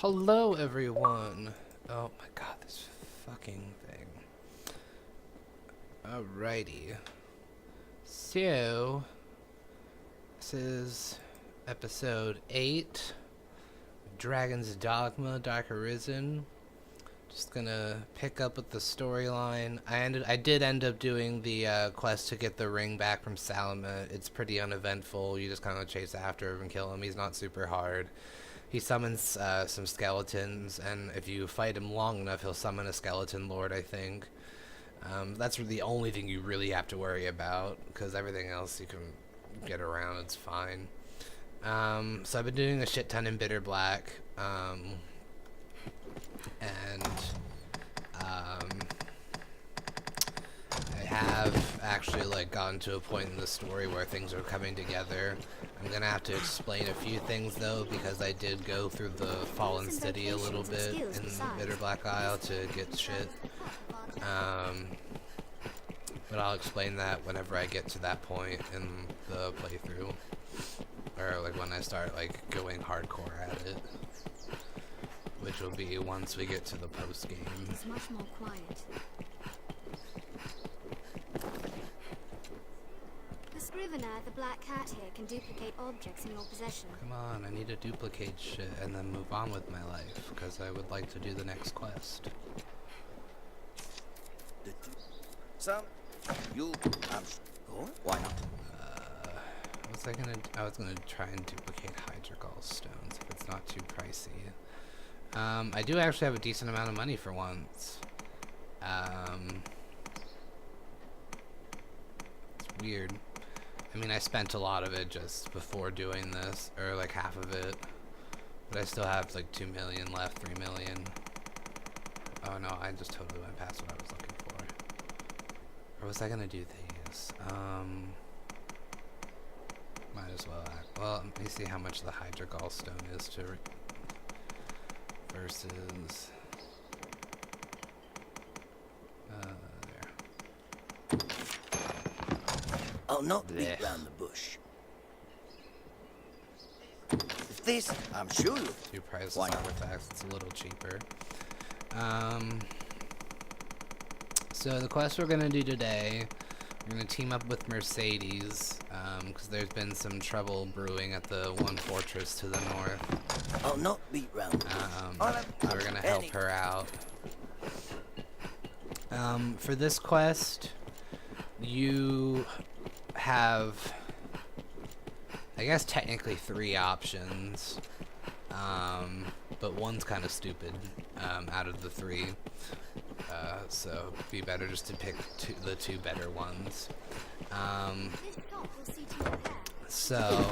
Hello, everyone. Oh my god, this fucking thing. Alrighty. So, this is episode 8. Dragon's Dogma, Dark Arisen. Just gonna pick up with the storyline. I did end up doing the quest to get the ring back from Salama. It's pretty uneventful. You just kind of chase after him and kill him. He's not super hard. He summons some skeletons, and if you fight him long enough, he'll summon a skeleton lord, I think. That's the only thing you really have to worry about, because everything else you can get around, it's fine. So I've been doing a shit ton in Bitter Black, and I have actually gotten to a point in the story where things are coming together. I'm gonna have to explain a few things though, because I did go through the Fallen City a little bit in the Bitter Black Isle to get shit. But I'll explain that whenever I get to that point in the playthrough, or when I start going hardcore at it, which will be once we get to the post game. It's much more quiet. The scrivener, the black cat here, can duplicate objects in your possession. Come on, I need to duplicate shit and then move on with my life, because I would like to do the next quest. So, why not? I was gonna try and duplicate Hydrogol stones if it's not too pricey. I do actually have a decent amount of money for once. It's weird. I mean, I spent a lot of it just before doing this, or half of it. But I still have 2 million left, 3 million. Oh no, I just totally went past what I was looking for. Or was I gonna do these? Might as well act. Well, let me see how much the Hydrogol stone is to versus there. I'll not beat round the bush. If this, I'm sure you'll... Two priceless Why not? artifacts, it's a little cheaper. So the quest we're gonna do today, we're gonna team up with Mercedes, because there's been some trouble brewing at the one fortress to the north. I'll not beat round the bush. We're gonna help her out. For this quest, you have, I guess technically 3 options, but one's kind of stupid out of the 3. So it'd be better just to pick the 2 better ones. So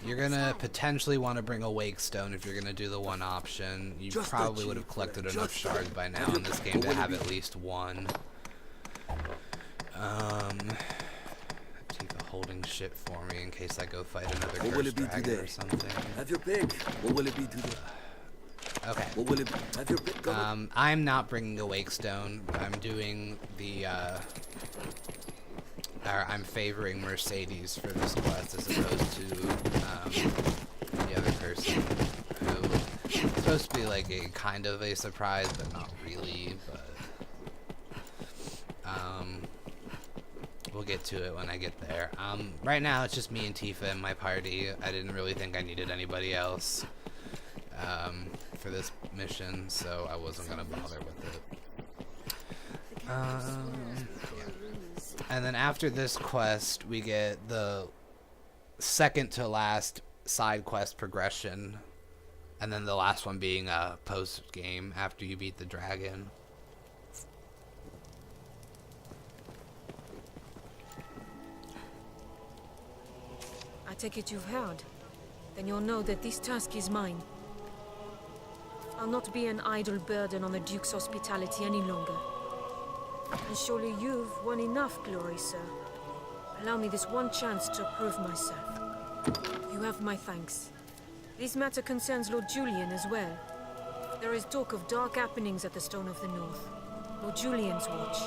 you're gonna potentially want to bring a wake stone if you're gonna do the one option. You probably would have collected enough shards by now in this game to have at least one. Tifa holding shit for me in case I go fight another cursed dragon or something. Have your pick. What will it be today? Okay. What will it be? Have your pick. I'm not bringing a wake stone. I'm doing the I'm favoring Mercedes for this quest as opposed to the other person who is supposed to be a kind of a surprise, but not really. But we'll get to it when I get there. Right now it's just me and Tifa in my party. I didn't really think I needed anybody else for this mission, so I wasn't gonna bother with it. Yeah. And then after this quest, we get the second to last side quest progression, and then the last one being a post game after you beat the dragon. I take it you've heard. Then you'll know that this task is mine. I'll not be an idle burden on the Duke's hospitality any longer. And surely you've won enough glory, sir. Allow me this one chance to prove myself. You have my thanks. This matter concerns Lord Julian as well. There is talk of dark happenings at the Stone of the North. Lord Julian's watch.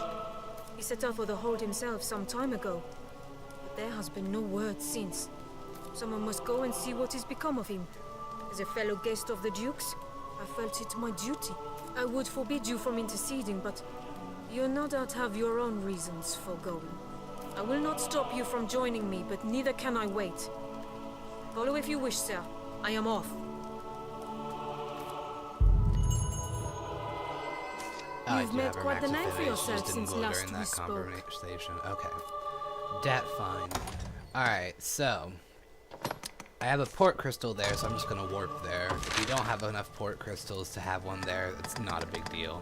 He set out for the hold himself some time ago. But there has been no word since. Someone must go and see what has become of him. As a fellow guest of the Duke's, I felt it my duty. I would forbid you from interceding, but you no doubt have your own reasons for going. I will not stop you from joining me, but neither can I wait. Follow if you wish, sir. I am off. Oh, You've made quite the name for yourself since last we spoke. Conversation. Okay. Dat fine. Alright, so I have a port crystal there, so I'm just gonna warp there. If you don't have enough port crystals to have one there, it's not a big deal.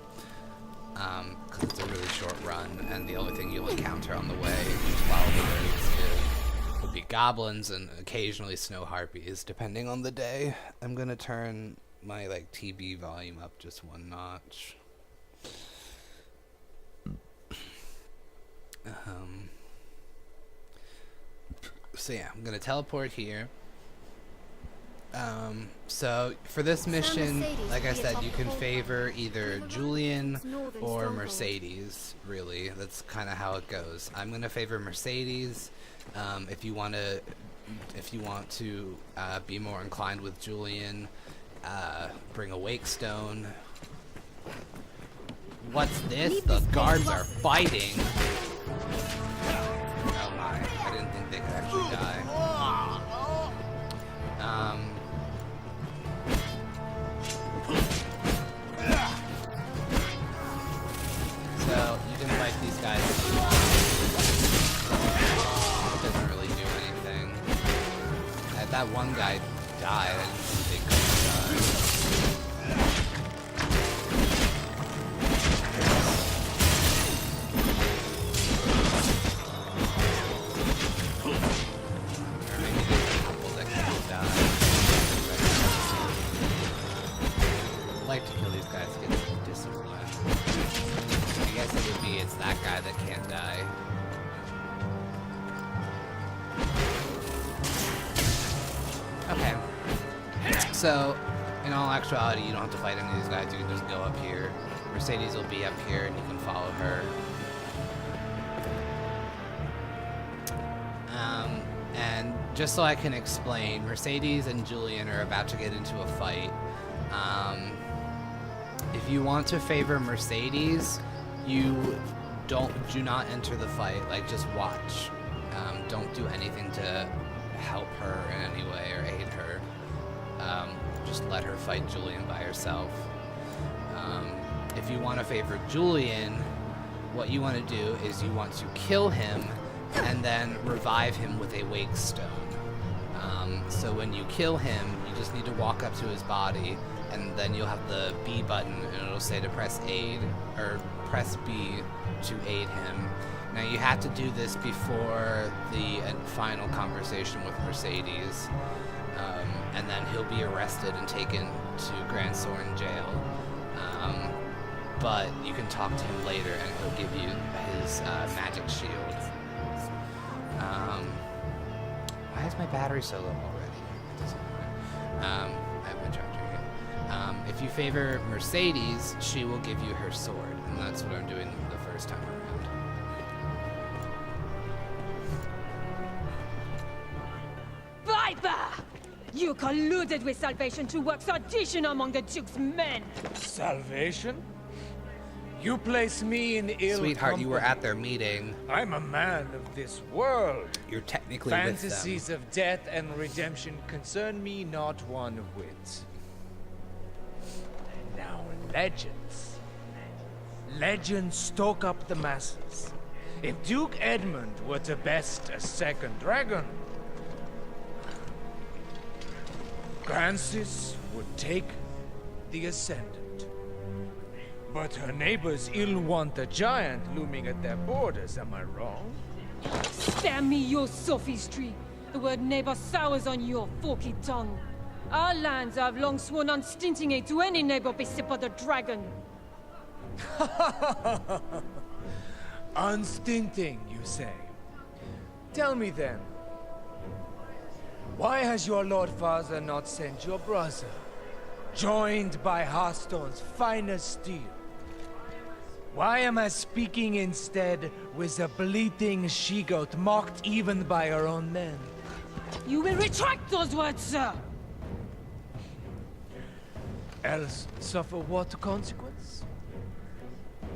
Because it's a really short run, and the only thing you'll encounter on the way, just follow the roads, will be goblins and occasionally snow harpies, depending on the day. I'm gonna turn my TV volume up just one notch. So yeah, I'm gonna teleport here. So for this mission, like I said, you can favor either Julian or Mercedes, really. That's kind of how it goes. I'm gonna favor Mercedes. If you want to be more inclined with Julian, bring a wake stone. What's this? The guards are fighting. Oh my, I didn't think they could actually die. So you can fight these guys if you want. It doesn't really do anything. That one guy died. I didn't think they could die. Like to kill these guys to get some discipline. I guess it would be it's that guy that can't die. Okay. So, in all actuality, you don't have to fight any of these guys. You can just go up here. Mercedes will be up here, and you can follow her. And just so I can explain, Mercedes and Julian are about to get into a fight. If you want to favor Mercedes, you do not enter the fight. Just watch. Don't do anything to help her in any way or aid her. Just let her fight Julian by herself. If you want to favor Julian, what you want to do is you want to kill him and then revive him with a wake stone. So when you kill him, you just need to walk up to his body, and then you'll have the B button, and it'll say to press aid, or press B to aid him. Now you have to do this before the final conversation with Mercedes, and then he'll be arrested and taken to Grand Soren jail. But you can talk to him later, and he'll give you his magic shield. Why is my battery so low already? It doesn't matter. I have my charger here. If you favor Mercedes, she will give you her sword, and that's what I'm doing the first time around. Viper! You colluded with Salvation to work sedition among the Duke's men! Salvation? You place me in ill Sweetheart, company. you were at their meeting. I'm a man of this world. You're technically Fantasies with them. of death and redemption concern me not one whit. And now legends. Legends stoke up the masses. If Duke Edmund were to best a second dragon, Francis would take the ascendant. But her neighbors ill want a giant looming at their borders, am I wrong? Spare me your sophistry! The word neighbor sours on your forky tongue. Our lands have long sworn unstinting aid to any neighbor beset by the dragon. Unstinting, you say? Tell me then, why has your Lord Father not sent your brother, joined by Hearthstone's finest steel? Why am I speaking instead with a bleating she-goat mocked even by her own men? You will retract those words, sir! Else suffer what consequence?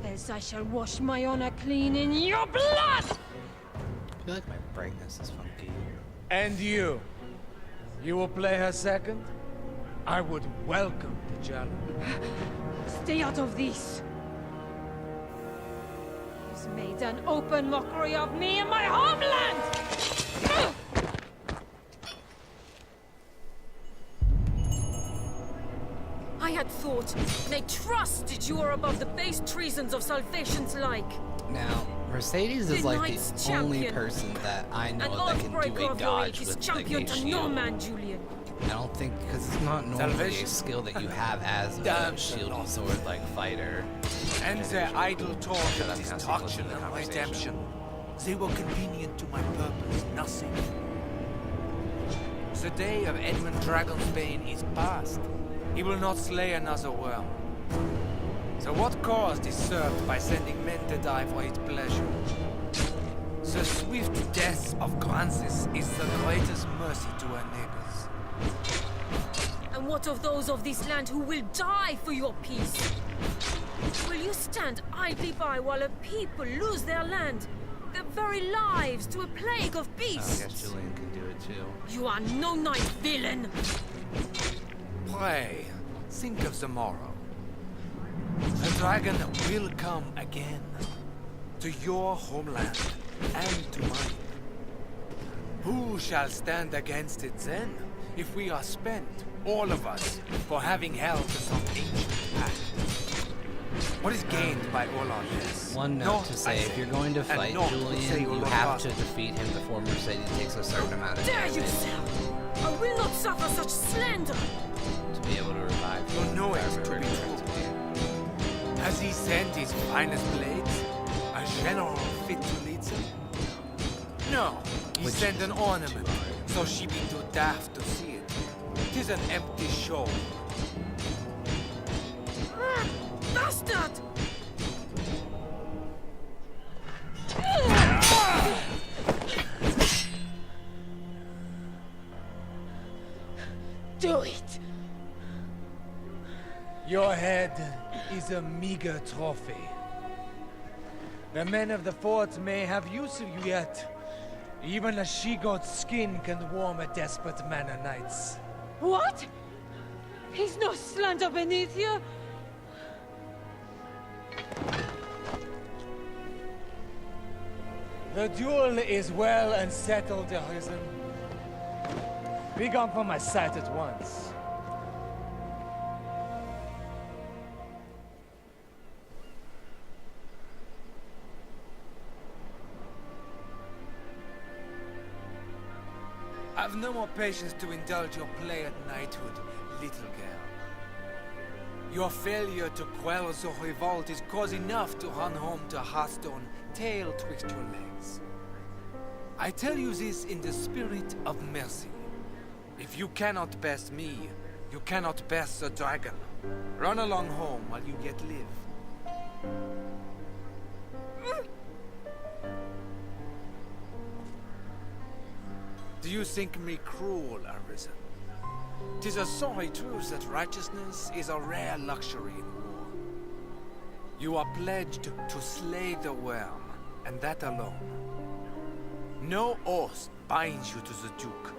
Else I shall wash my honor clean in your blood! I feel like my brightness is funky. And you? You will play her second? I would welcome the challenge. Stay out of this! He's made an open mockery of me and my homeland! I had thought, and I trusted you were above the base treasons of Salvation's like. Now, Mercedes is The like Knight's the only champion. person that I An know that can do oathbreaker a of your dodge age is with like champion a to no shield. man, Julian. I don't think, because it's not normally Salvation. a skill that you have as a Damn shield and lost. sword like fighter. And their idle talk Shut up, of Council, destruction listen to the and conversation. redemption. They were convenient to my purpose, nothing. The day of Edmund Dragonsbane is past. He will not slay another worm. So what cause is served by sending men to die for his pleasure? The swift death of Grancis is the greatest mercy to her neighbors. And what of those of this land who will die for your peace? Will you stand idly by while a people lose their land, their very lives to a plague of I beasts? guess Julian can do it too. You are no knight, villain! Pray, think of the morrow. The dragon will come again. To your homeland, and to mine. Who shall stand against it then, if we are spent, all of us, for having held to some ancient pact? What is gained by all our this? One note Naught, to I say, if you're going to and fight naught say Julian, you all of have us. to defeat him before Mercedes takes a certain amount of Dare damage yourself! I will not suffer such slander! to be able to revive You him. know if it I to ever be return true. to me. Has he sent his finest blades? A general fit to lead them? No, he Which sent an is ornament, too hard. so she be too daft to see it. 'Tis an empty show. Bastard! Do it! Your head is a meager trophy. The men of the fort may have use of you yet. Even a she-goat's skin can warm a desperate man of nights. What? He's no slander beneath you! The duel is well and settled, Arisen. Be gone from my sight at once. I've no more patience to indulge your play at knighthood, little girl. Your failure to quell the revolt is cause enough to run home to Hearthstone, tail twixt your legs. I tell you this in the spirit of mercy. If you cannot best me, you cannot best the dragon. Run along home while you yet live. Do you think me cruel, Arisen? 'Tis a sorry truth that righteousness is a rare luxury in war. You are pledged to slay the worm, and that alone. No oath binds you to the Duke,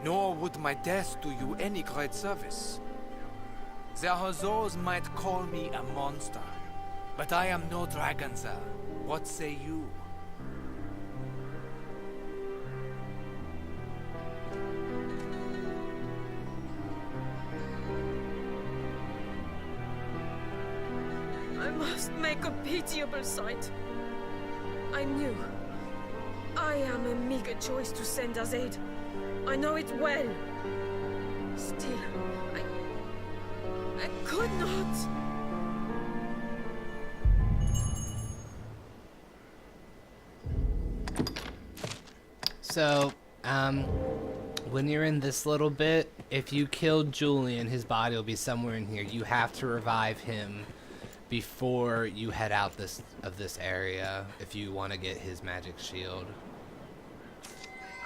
nor would my death do you any great service. There are those might call me a monster, but I am no dragon, sir. What say you? I must make a pitiable sight. I knew. I am a meager choice to send as aid. I know it well. Still, I could not. So, when you're in this little bit, if you kill Julian, his body will be somewhere in here. You have to revive him before you head out of this area if you want to get his magic shield.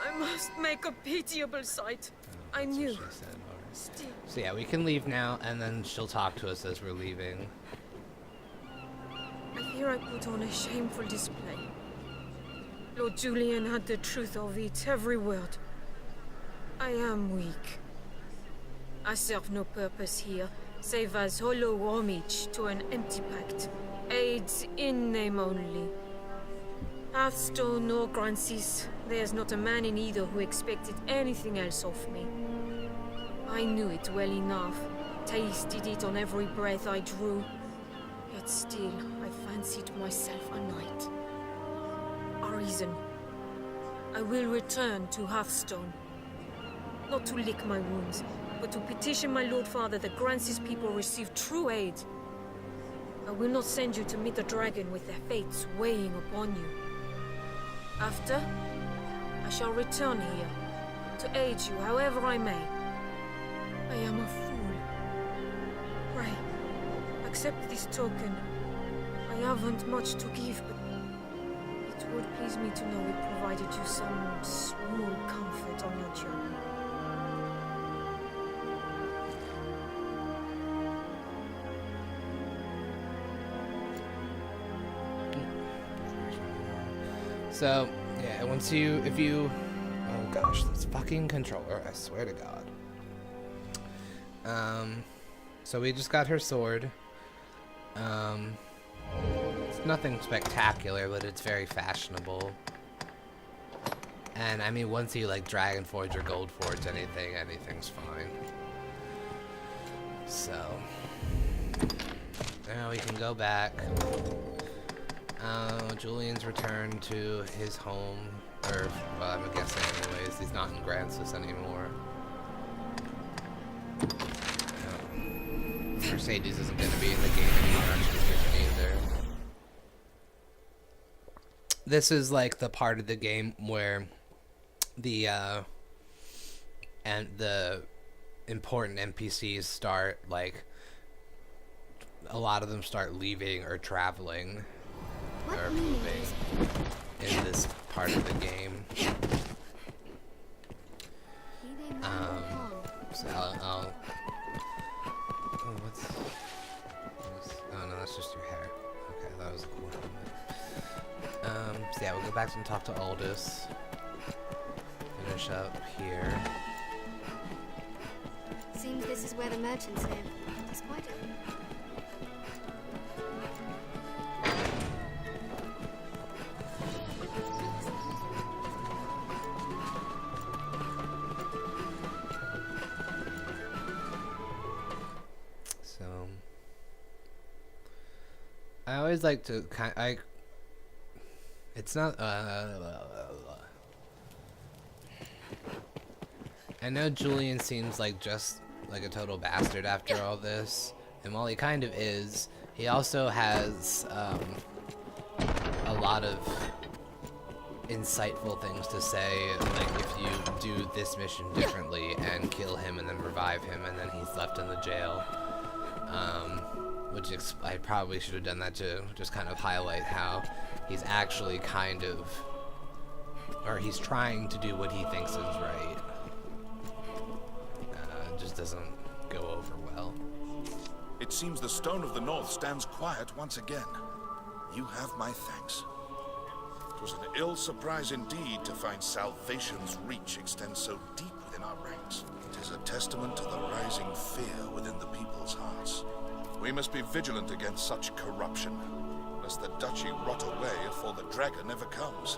I must make a pitiable sight. I That's what knew. she said, Laura. Still. So yeah, we can leave now, and then she'll talk to us as we're leaving. I fear I put on a shameful display. Lord Julian had the truth of it, every word. I am weak. I serve no purpose here, save as hollow homage to an empty pact. Aids in name only. Hearthstone or Grancis, there's not a man in either who expected anything else of me. I knew it well enough, tasted it on every breath I drew. Yet still, I fancied myself a knight. Arisen. I will return to Hearthstone. Not to lick my wounds, but to petition my Lord Father that Grancis people receive true aid. I will not send you to meet the dragon with their fates weighing upon you. After, I shall return here, to aid you however I may. I am a fool. Pray, accept this token. I haven't much to give, but it would please me to know it provided you some small comfort on your journey. So, yeah, if you, oh gosh, this fucking controller, I swear to God. So we just got her sword. It's nothing spectacular, but it's very fashionable. And I mean, once you like Dragon Forge or Gold Forge anything's fine. So, now we can go back. Julian's returned to his home, or well, I'm guessing anyways, he's not in Grancis anymore. Mercedes isn't going to be in the game anymore, either. This is like the part of the game where the important NPCs start, like, a lot of them start leaving or traveling. Or moving in this part of the game. So I'll oh, oh no, that's just your hair. Okay, that was a cool helmet. So yeah, we'll go back and talk to Aldous. Finish up here. Seems this is where the merchants live. It's quite a... I always like to it's not I know Julian seems like just like a total bastard after all this, and while he kind of is, he also has a lot of insightful things to say, like if you do this mission differently and kill him and then revive him and then he's left in the jail. Which I probably should have done that to just kind of highlight how he's actually kind of, or he's trying to do what he thinks is right. Just doesn't go over well. It seems the Stone of the North stands quiet once again. You have my thanks. It was an ill surprise indeed to find salvation's reach extend so deep within our ranks. It is a testament to the rising fear within the people's hearts. We must be vigilant against such corruption, lest the duchy rot away before the dragon ever comes.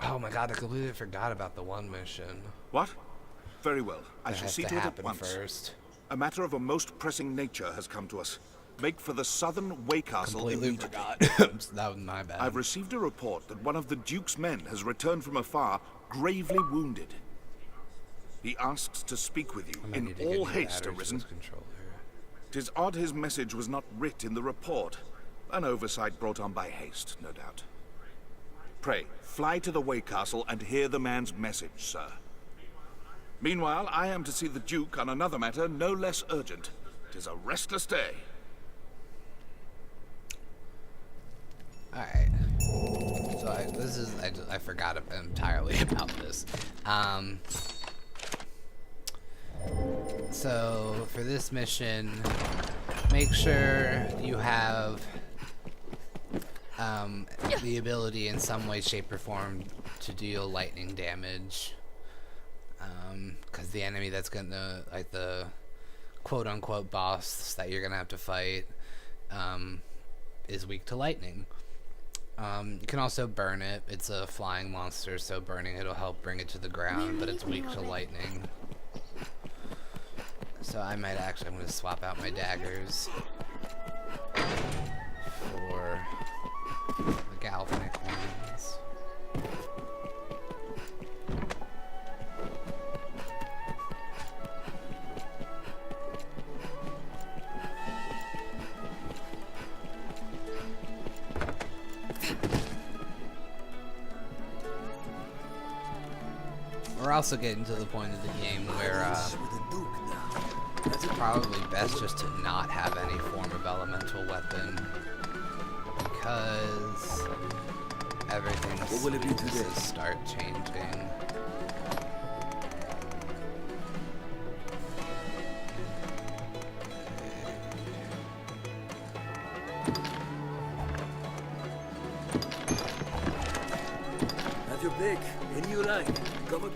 Oh my god, I completely forgot about the one mission. What? Very well. I That shall has see to to it at happen once. first. A matter of a most pressing nature has come to us. Make for the southern way castle Completely immediately. forgot. That was my bad. I've received a report that one of the Duke's men has returned from afar, gravely wounded. He asks to speak with you in all haste, Arisen. 'Tis odd his message was not writ in the report. An oversight brought on by haste, no doubt. Pray, fly to the Way Castle and hear the man's message, sir. Meanwhile, I am to see the Duke on another matter no less urgent. 'Tis a restless day. Alright. So So I forgot entirely about this. So for this mission, make sure you have the ability in some way, shape, or form to deal lightning damage. Because the enemy that's gonna, like the quote-unquote boss that you're gonna have to fight, is weak to lightning. You can also burn it. It's a flying monster, so burning it'll help bring it to the ground, but it's weak to lightning. So I'm going to swap out my daggers for the galvanic ones. We're also getting to the point of the game where it's probably best just to not have any form of elemental weapon, because everything's weaknesses start changing. Have your pick. Any you like. Come on.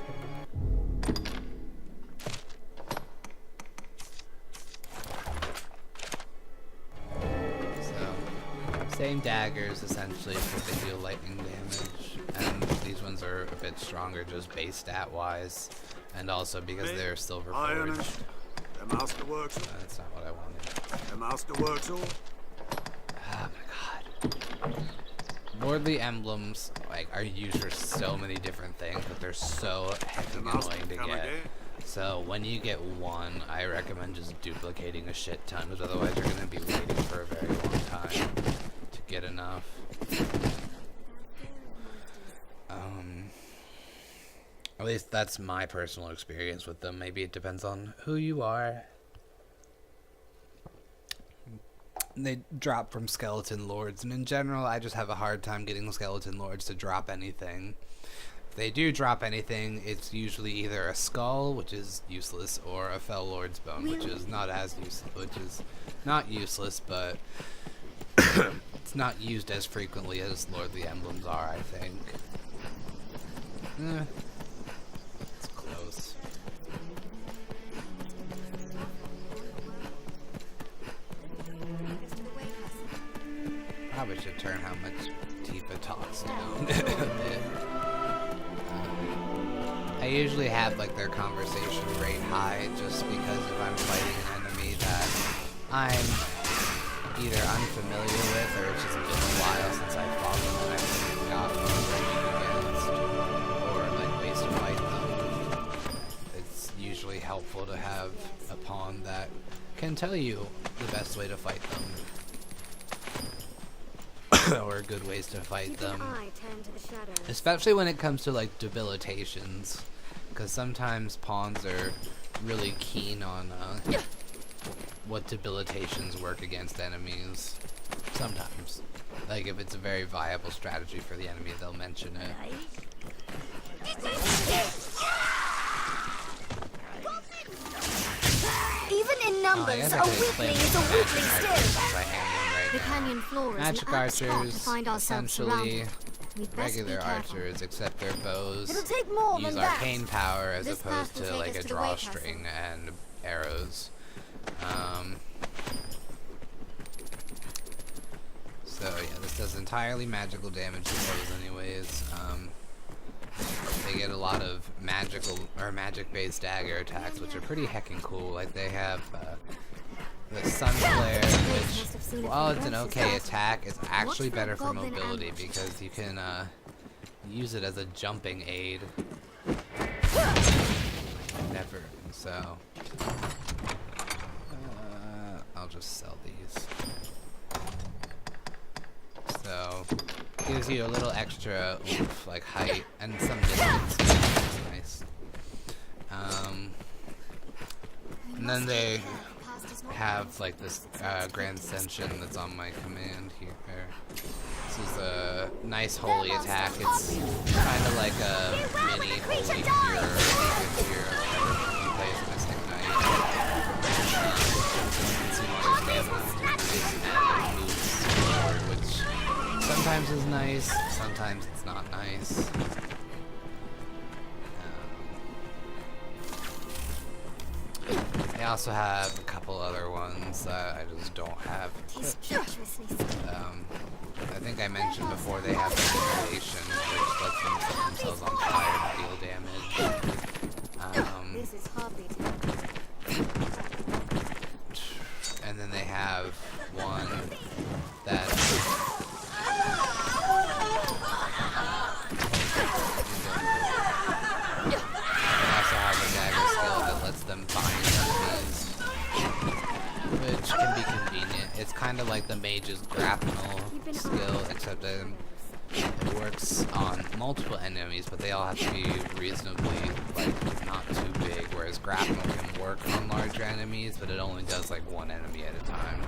Same daggers essentially, but they deal lightning damage, and these ones are a bit stronger just base stat wise, and also because they're silver forged. The master works. That's not what I wanted. The master works all. Oh my god. Lordly emblems are used for so many different things, but they're so heckin' annoying to get. So when you get one, I recommend just duplicating a shit ton, because otherwise you're gonna be waiting for a very long time to get enough. At least that's my personal experience with them. Maybe it depends on who you are. They drop from skeleton lords, and in general I just have a hard time getting skeleton lords to drop anything. If they do drop anything, it's usually either a skull, which is useless, or a fell lord's bone, which is not as useless, which is not useless, but it's not used as frequently as lordly emblems are, I think. It's close. Probably should turn how much Tifa talks down. I usually have their conversation rate high just because if I'm fighting an enemy that I'm either unfamiliar with or it's just been a while since I fought them and I've forgotten what they're against, or ways to fight them, it's usually helpful to have a pawn that can tell you the best way to fight them. Or good ways to fight them. Especially when it comes to debilitations, because sometimes pawns are really keen on what debilitations work against enemies. Sometimes. If it's a very viable strategy for the enemy, they'll mention it. Even in numbers, a weakling is a weakling still. The canyon floor is magic an apt spot to archers, find ourselves essentially surrounded. We'd best regular be careful. archers, except their bows It'll take more use than that. arcane power as This opposed path will to take a us to the drawstring and arrows. So yeah, this does entirely magical damage to bows anyways. They get a lot of magic-based dagger attacks, which are pretty heckin' cool. They have the sun flare, which, while it's an okay attack, is actually better for mobility because you can use it as a jumping aid. Never. So I'll just sell these. So gives you a little extra oomph, height and some distance. That's nice. And then they have this grand ascension that's on my command here. This is a nice holy attack. It's kind of like a mini holy cure if you play as Mystic Knight. Moves forward, which sometimes is nice, sometimes it's not nice. I also have a couple other ones that I just don't have. I think I mentioned before they have manipulation, which lets them set themselves on fire to deal damage. This is hardly and then they have one that they also have a dagger skill that lets them bind enemies, which can be convenient. It's kind of like the mage's grapnel skill, except that it works on multiple enemies, but they all have to be reasonably, like, not too big, whereas grapnel can work on larger enemies, but it only does, like, one enemy at a time.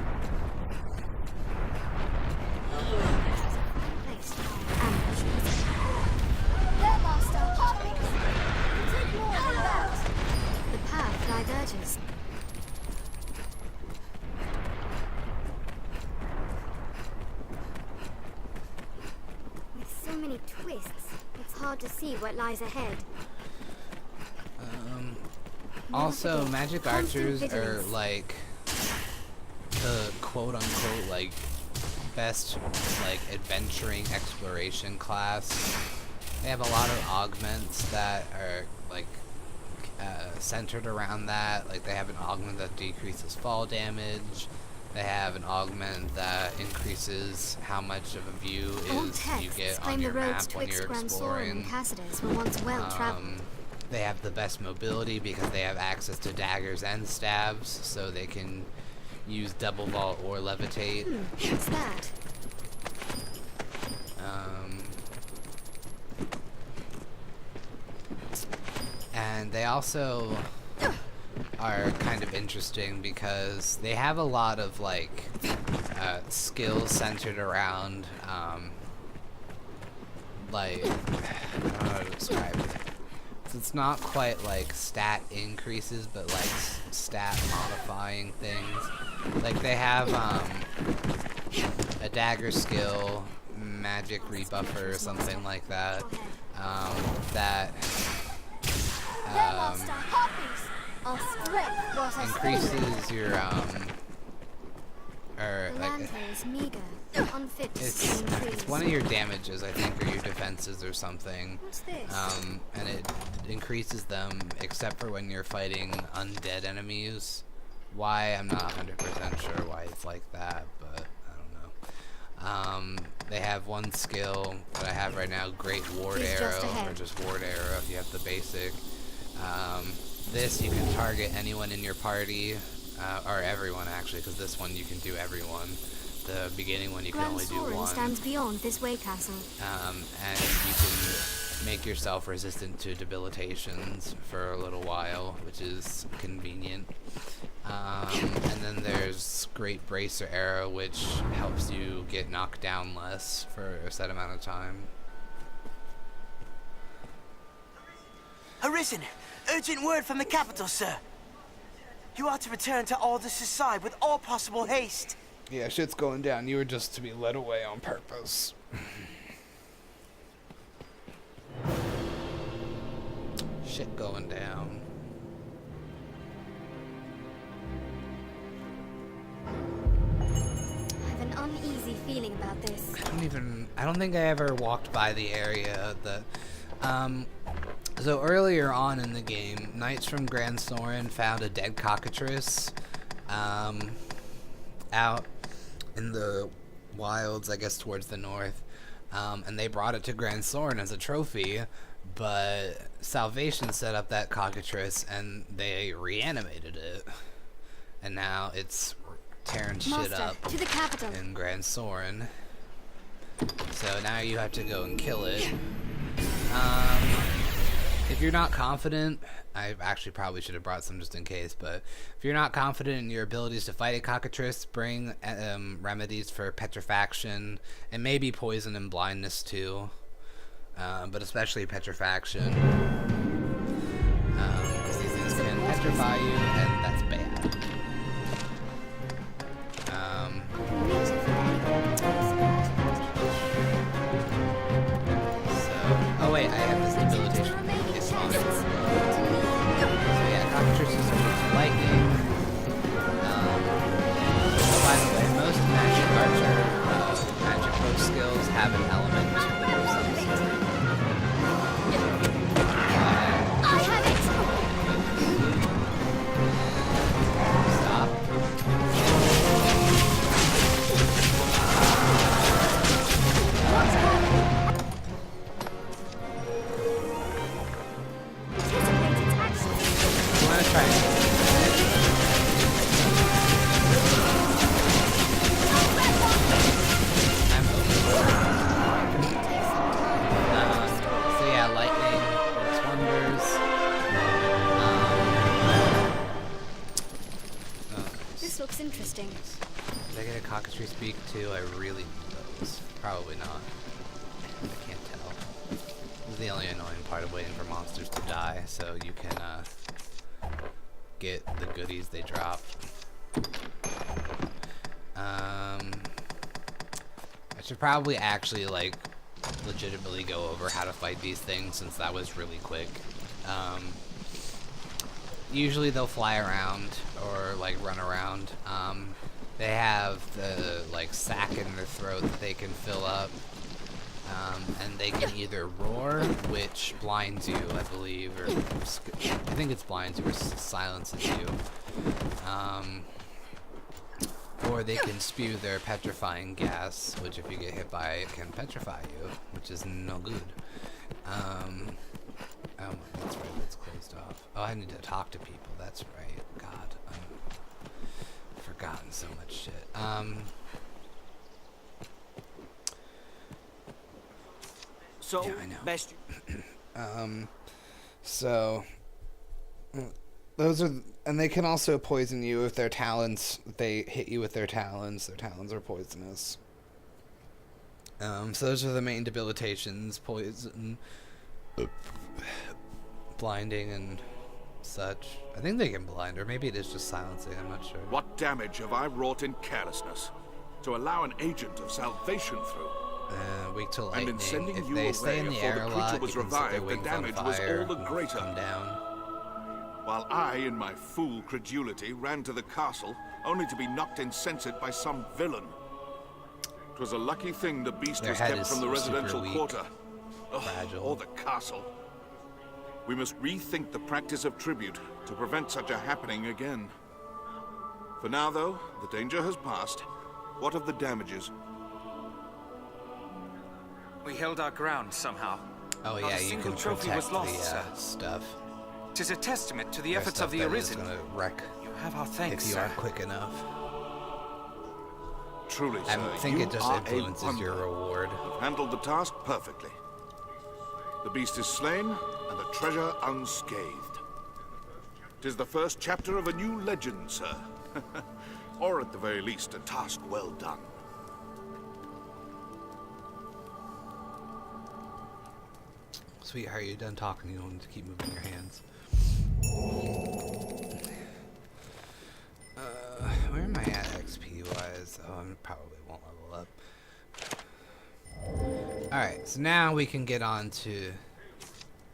The path diverges. With so many twists, it's hard to see what lies ahead. Also, magic archers are like the quote-unquote like best like adventuring exploration class. They have a lot of augments that are like centered around that. Like they have an augment that decreases fall damage. They have an augment that increases how much of a view you get on your map when you're exploring. They have the best mobility because they have access to daggers and stabs, so they can use double vault or levitate. What's that? And they also are kind of interesting because they have a lot of like skills centered around like I don't know how to describe it. It's not quite like stat increases, but like stat modifying things. Like they have a dagger skill, magic rebuffer, or something like that. That increases your it's one of your damages, I think, or your defenses or something. What's this? And it increases them except for when you're fighting undead enemies. Why, I'm not 100% sure why it's like that, but I don't know. They have one skill that I have right now, Great Ward Arrow, or just Ward Arrow if you have the basic. This you can target anyone in your party, or everyone actually, because this one you can do everyone. The beginning one you can only do one. Stands beyond this way castle. And you can make yourself resistant to debilitations for a little while, which is convenient. And then there's Great Bracer Arrow, which helps you get knocked down less for a set amount of time. Arisen! Urgent word from the capital, sir! You are to return to Aldous' side with all possible haste! Yeah, shit's going down. You were just to be led away on purpose. Shit going down. I have an uneasy feeling about this. I don't think I ever walked by the area that, so earlier on in the game, Knights from Grand Soren found a dead cockatrice, out in the wilds, I guess towards the north, and they brought it to Grand Soren as a trophy, but Salvation set up that cockatrice and they reanimated it, and now it's tearing shit up to the capital in Grand Soren. So now you have to go and kill it. if you're not confident, I actually probably should have brought some just in case, but if you're not confident in your abilities to fight a cockatrice, bring remedies for petrifaction and maybe poison and blindness too, but especially petrifaction, because these things can petrify you, and that's bad. Oh wait, I have this debilitation. It's on it. So yeah, cockatrice is weak to lightning. By the way, most magic archer, magic post skills have an element of some sort. Stop. So yeah, lightning works wonders. This looks interesting. Did I get a cockatrice beak too? I really need those. Probably not. I can't tell. This is the only annoying part of waiting for monsters to die, so you can get the goodies they drop. I should probably actually like legitimately go over how to fight these things, since that was really quick. Usually they'll fly around or like run around. They have the like sack in their throat that they can fill up, and they can either roar, which blinds you, I believe, or I think it's blinds you or silences you, or they can spew their petrifying gas, which if you get hit by it can petrify you, which is no good. Oh, that's right, it's closed off. Oh, I need to talk to people, that's right. God, I've forgotten so much shit. So, yeah, I know. best. So those are, and they can also poison you with their talons. If they hit you with their talons are poisonous. So those are the main debilitations: poison, blinding, and such. I think they can blind, or maybe it is just silencing. I'm not sure. What damage have I wrought in carelessness to allow an agent of salvation through? Weak to And lightning. in sending If you they away stay in the before air the a creature lot, was you can set their revived, the wings on damage was fire all the and greater. come down. While I, in my fool credulity, ran to the castle, only to be knocked insensate by some villain. 'Twas a lucky thing the beast Their was head kept is from the residential super weak, quarter. fragile. Or the castle. We must rethink the practice of tribute to prevent such a happening again. For now, though, the danger has passed. What of the damages? We held our ground somehow. Oh Not yeah, a you single can trophy protect was lost, the sir. stuff. 'Tis a testament to the There's efforts stuff of the that is Arisen. gonna wreck You have our thanks, if you sir. are quick enough. Truly, I sir, think you it just are influences a wonder. your reward. You've handled the task perfectly. The beast is slain, and the treasure unscathed. 'Tis the first chapter of a new legend, sir. Or at the very least, a task well done. Sweetheart, are you done talking? You don't need to keep moving your hands. Where am I at XP-wise? Oh, I probably won't level up. Alright, so now we can get on to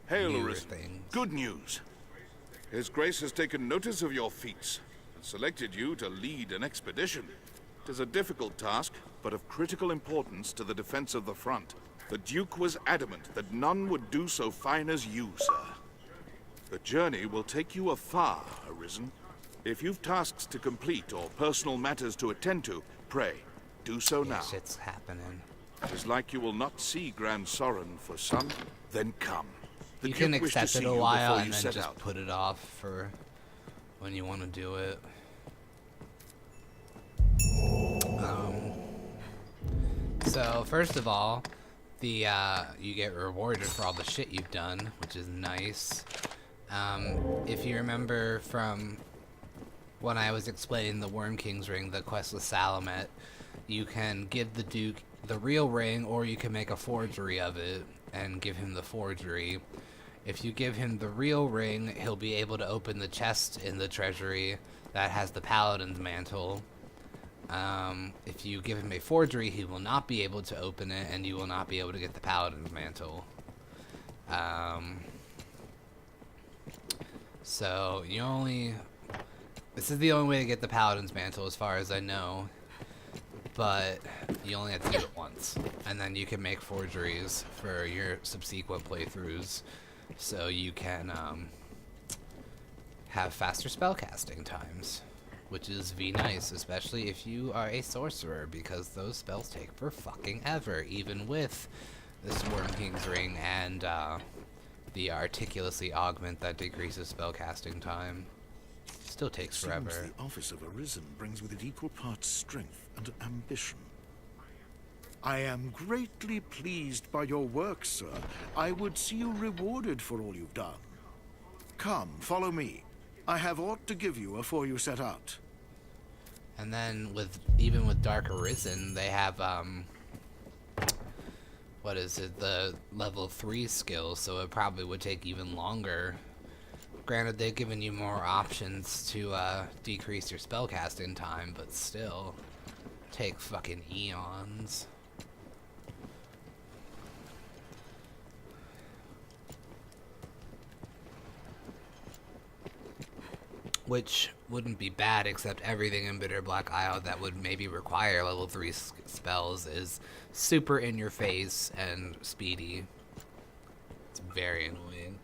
Hail, newer Arisen. things. Good news. His Grace has taken notice of your feats and selected you to lead an expedition. It is a difficult task, but of critical importance to the defense of the front. The Duke was adamant that none would do so fine as you, sir. The journey will take you afar, Arisen. If you've tasks to complete or personal matters to attend to, pray, do so now. Shit's happening. It is like you will not see Grand Sorin for some, then come. The You can Duke wished to accept see it a you while before and you then set just out. put it off for when you want to do it. So first of all, you get rewarded for all the shit you've done, which is nice. If you remember from when I was explaining the Worm King's ring, the quest with Salamet, you can give the Duke the real ring, or you can make a forgery of it and give him the forgery. If you give him the real ring, he'll be able to open the chest in the treasury that has the Paladin's mantle. If you give him a forgery, he will not be able to open it, and you will not be able to get the Paladin's mantle. So you only... This is the only way to get the Paladin's mantle as far as I know. But you only have to do it once. And then you can make forgeries for your subsequent playthroughs. So you can have faster spellcasting times. Which is nice, especially if you are a sorcerer, because those spells take for fucking ever, even with this Worm King's ring and the Articulously augment that decreases spellcasting time. Still takes forever. Seems the office of Arisen brings with it equal parts strength and ambition. I am greatly pleased by your work, sir. I would see you rewarded for all you've done. Come, follow me. I have aught to give you afore you set out. And then even with Dark Arisen, they have what is it, the level 3 skill, so it probably would take even longer. Granted, they've given you more options to decrease your spellcasting time, but still take fucking eons. Which wouldn't be bad, except everything in Bitter Black Isle that would maybe require level 3 spells is super in your face and speedy. It's very annoying.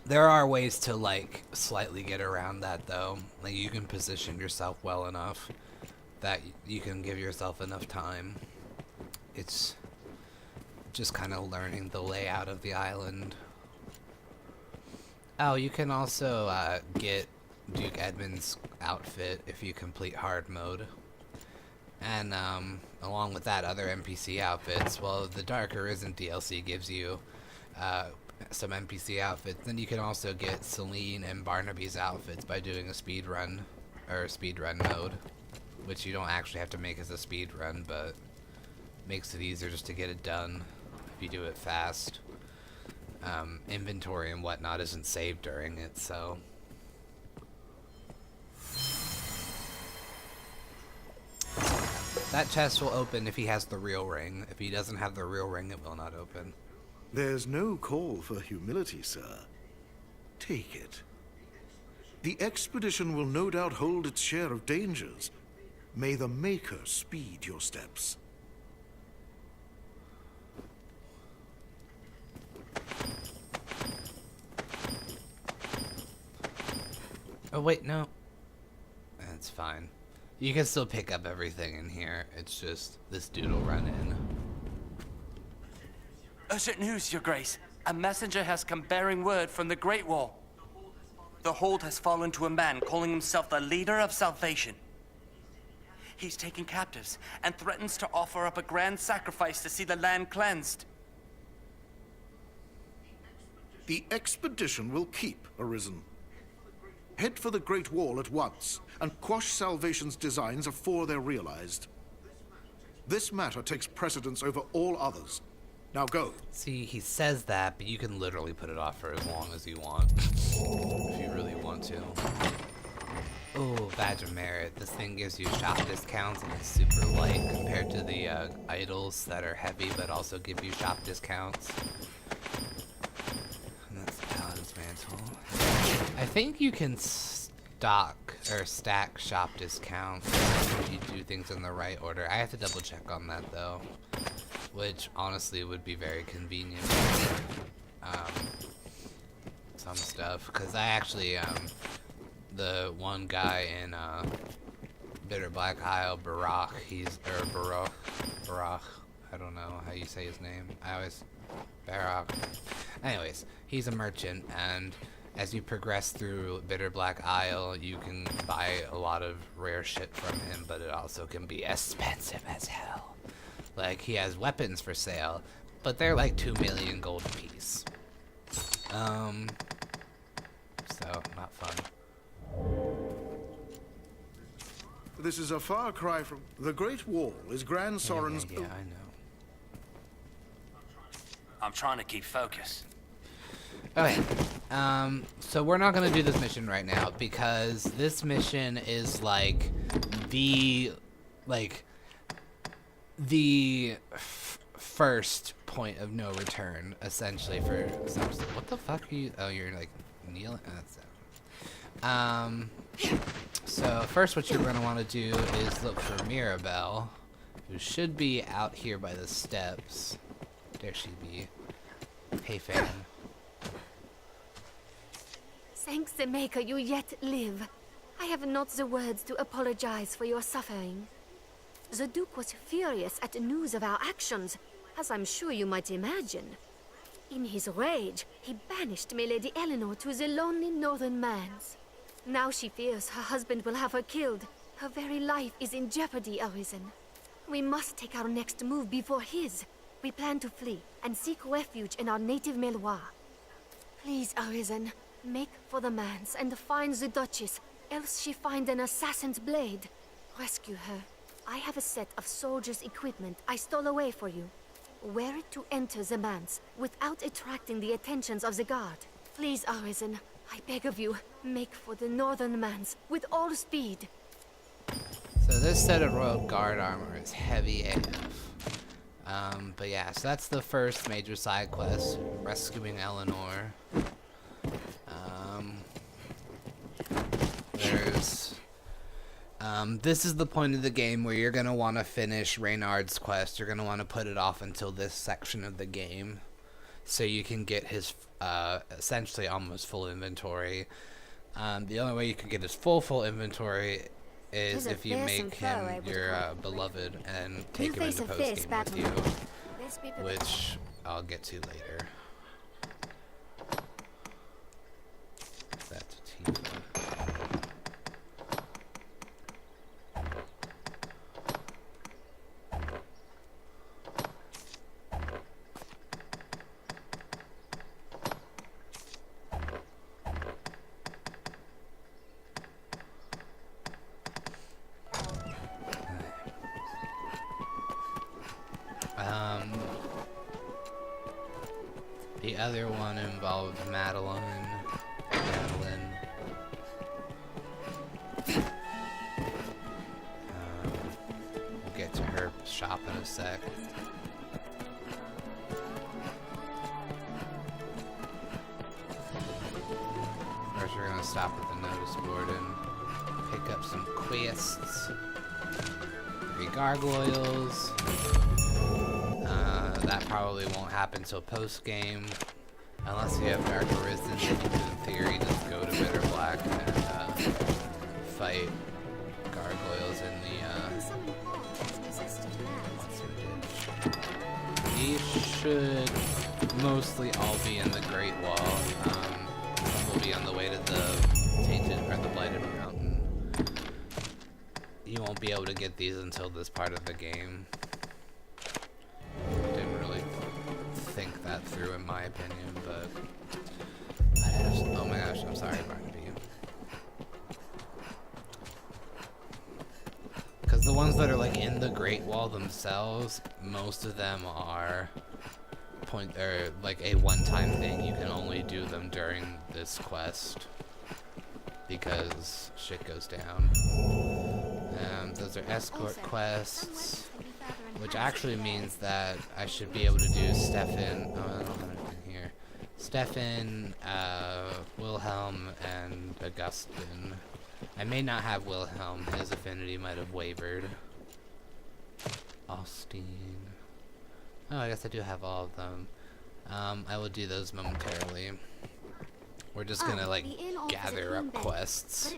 There are ways to, like, slightly get around that, though. Like, you can position yourself well enough that you can give yourself enough time. It's just kind of learning the layout of the island. Oh, you can also get Duke Edmund's outfit if you complete hard mode. And along with that, other NPC outfits. Well, the Dark Arisen DLC gives you some NPC outfits. Then you can also get Celine and Barnaby's outfits by doing a speedrun, or speedrun mode, which you don't actually have to make as a speedrun, but makes it easier just to get it done if you do it fast. Inventory and whatnot isn't saved during it, so... That chest will open if he has the real ring. If he doesn't have the real ring, it will not open. There's no call for humility, sir. Take it. The expedition will no doubt hold its share of dangers. May the Maker speed your steps. Oh wait, no. That's fine. You can still pick up everything in here. It's just this dude will run in. Urgent news, Your Grace. A messenger has come bearing word from the Great Wall. The hold has fallen to a man calling himself the leader of salvation. He's taken captives and threatens to offer up a grand sacrifice to see the land cleansed. The expedition will keep Arisen. Head for the Great Wall at once, and quash Salvation's designs afore they're realized. This matter takes precedence over all others. Now go. See, he says that, but you can literally put it off for as long as you want. If you really want to. Oh, Badge of Merit. This thing gives you shop discounts, and it's super light compared to the idols that are heavy, but also give you shop discounts. And that's the Paladin's Mantle. I think you can stack shop discounts if you do things in the right order. I have to double check on that though, which honestly would be very convenient. Some stuff, because I actually the one guy in Bitter Black Isle, Barak, Barak, I don't know how you say his name. Barak. Anyways, he's a merchant, and as you progress through Bitter Black Isle, you can buy a lot of rare shit from him, but it also can be expensive as hell. Like, he has weapons for sale, but they're like 2 million gold apiece. So, not fun. This is a far cry from... The Great Wall is Grand Soren's... Yeah, I know. I'm trying to keep focus. Okay, so we're not gonna do this mission right now because this mission is like the first point of no return, essentially, for some. What the fuck are you? Oh, you're like kneeling. So first, what you're gonna want to do is look for Mirabelle, who should be out here by the steps. There she be. Hey, fam. Thanks the Maker you yet live. I have not the words to apologize for your suffering. The Duke was furious at the news of our actions, as I'm sure you might imagine. In his rage, he banished my Lady Eleanor to the lonely northern lands. Now she fears her husband will have her killed. Her very life is in jeopardy, Arisen. We must take our next move before his. We plan to flee and seek refuge in our native Meloir. Please, Arisen, make for the manse and find the Duchess, else she find an assassin's blade. Rescue her. I have a set of soldiers' equipment I stole away for you. Wear it to enter the manse without attracting the attentions of the guard. Please, Arisen, I beg of you, make for the northern manse with all speed. So this set of Royal Guard armor is heavy AF. But yeah, so that's the first major side quest, rescuing Eleanor. This is the point of the game where you're gonna want to finish Reynard's quest. You're gonna want to put it off until this section of the game, so you can get his essentially almost full inventory. The only way you can get his full inventory is if you make him your beloved and take him into post game with you, which I'll get to later. That's Tifa. The other one involved Madeline. We'll get to her shop in a sec. First, we're gonna stop at the notice board and pick up some quests. 3 gargoyles. That probably won't happen till post-game. Unless you have Dark Arisen, then you could, in theory, just go to Bitter Black and fight gargoyles in the these should mostly all be in the Great Wall. Some will be on the way to the Tainted or the Blighted Mountain. You won't be able to get these until this part of the game. Didn't really think that through, in my opinion, but oh my gosh, I'm sorry, Barnaby. Because the ones that are like in the Great Wall themselves, most of them are like a one-time thing. You can only do them during this quest because shit goes down. Those are escort quests, which actually means that I should be able to do Stefan. Oh, I don't have anything here. Stefan, Wilhelm, and Augustine. I may not have Wilhelm. His affinity might have wavered. Austin. Oh, I guess I do have all of them. I will do those momentarily. We're just gonna like gather up quests.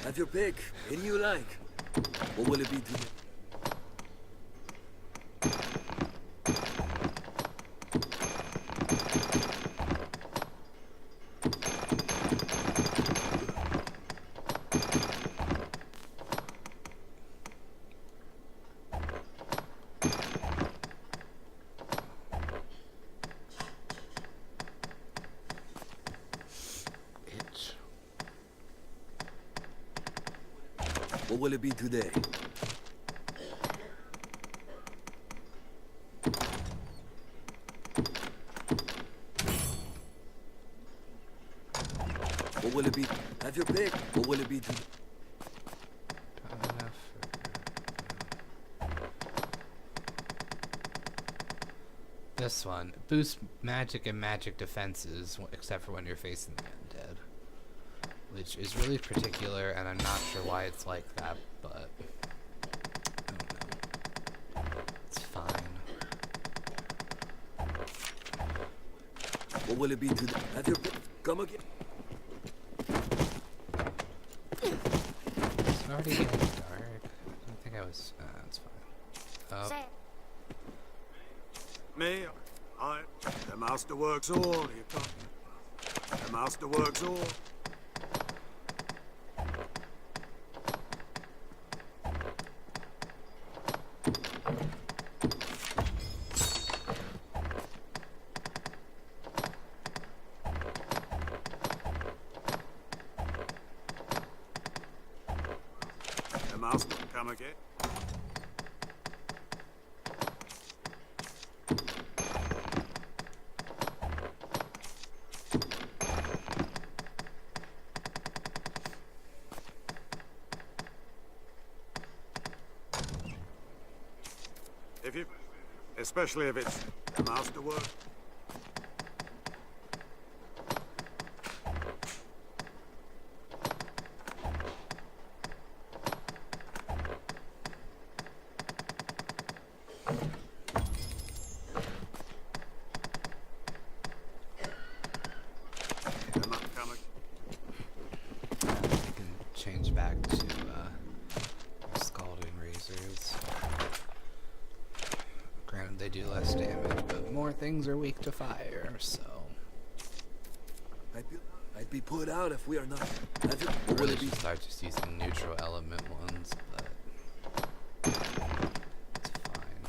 Have your pick. Any you like. What will it be today? What will it be today? What will it be? Have your pick. What will it be today? This one. Boost magic and magic defenses, except for when you're facing the undead. Which is really particular, and I'm not sure why it's like that, but I don't know. It's fine. What will it be today? Have your pick. Come again. It's already getting dark. I don't think I was... that's fine. Oh. Me, the master works all, you can't. The master works all. The master come again. Especially if it's the masterwork. I can change back to scalding razors. Granted, they do less damage, but more things are weak to fire, so... I'd be put out if we are not... I really should start just using neutral element ones, but... it's fine.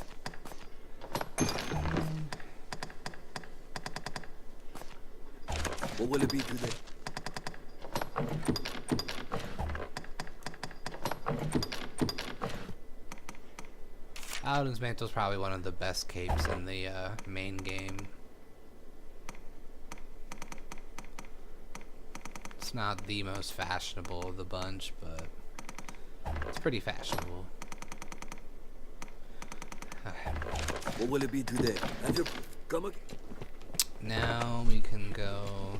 What will it be today? Paladin's Mantle is probably one of the best capes in the main game. It's not the most fashionable of the bunch, but it's pretty fashionable. Okay. What will it be today? Have your... Come again. Now we can go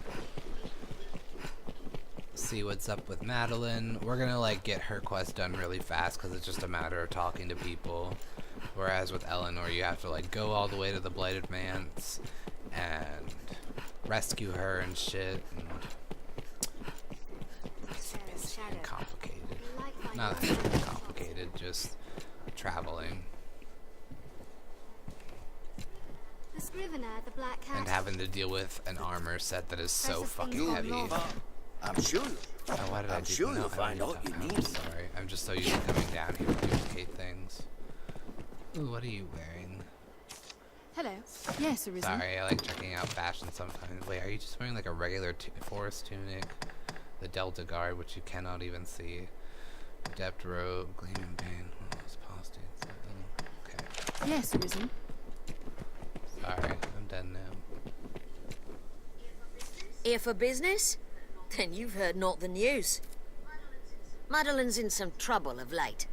see what's up with Madeline. We're gonna like get her quest done really fast because it's just a matter of talking to people. Whereas with Eleanor, you have to like go all the way to the Blighted Manse and rescue her and shit. And it's busy and complicated. Not actually complicated, just traveling. The Scrivener, the Black Cat. And having to deal with an armor set that is so fucking heavy. I'm sure. Oh, why did I do? Sure no, you'll find all you need. I'm sorry. I'm just so used to coming down here to duplicate things. Ooh, what are you wearing? Hello. Yes, Arisen. Sorry, I like checking out fashion sometimes. Wait, are you just wearing like a regular forest tunic? The Delta Guard, which you cannot even see. Adept robe, gleaming pain. Oh, it's postage. Okay. Yes, Arisen. Sorry, I'm done now. Here for business? Then you've heard not the news. Madeline's in some trouble of late.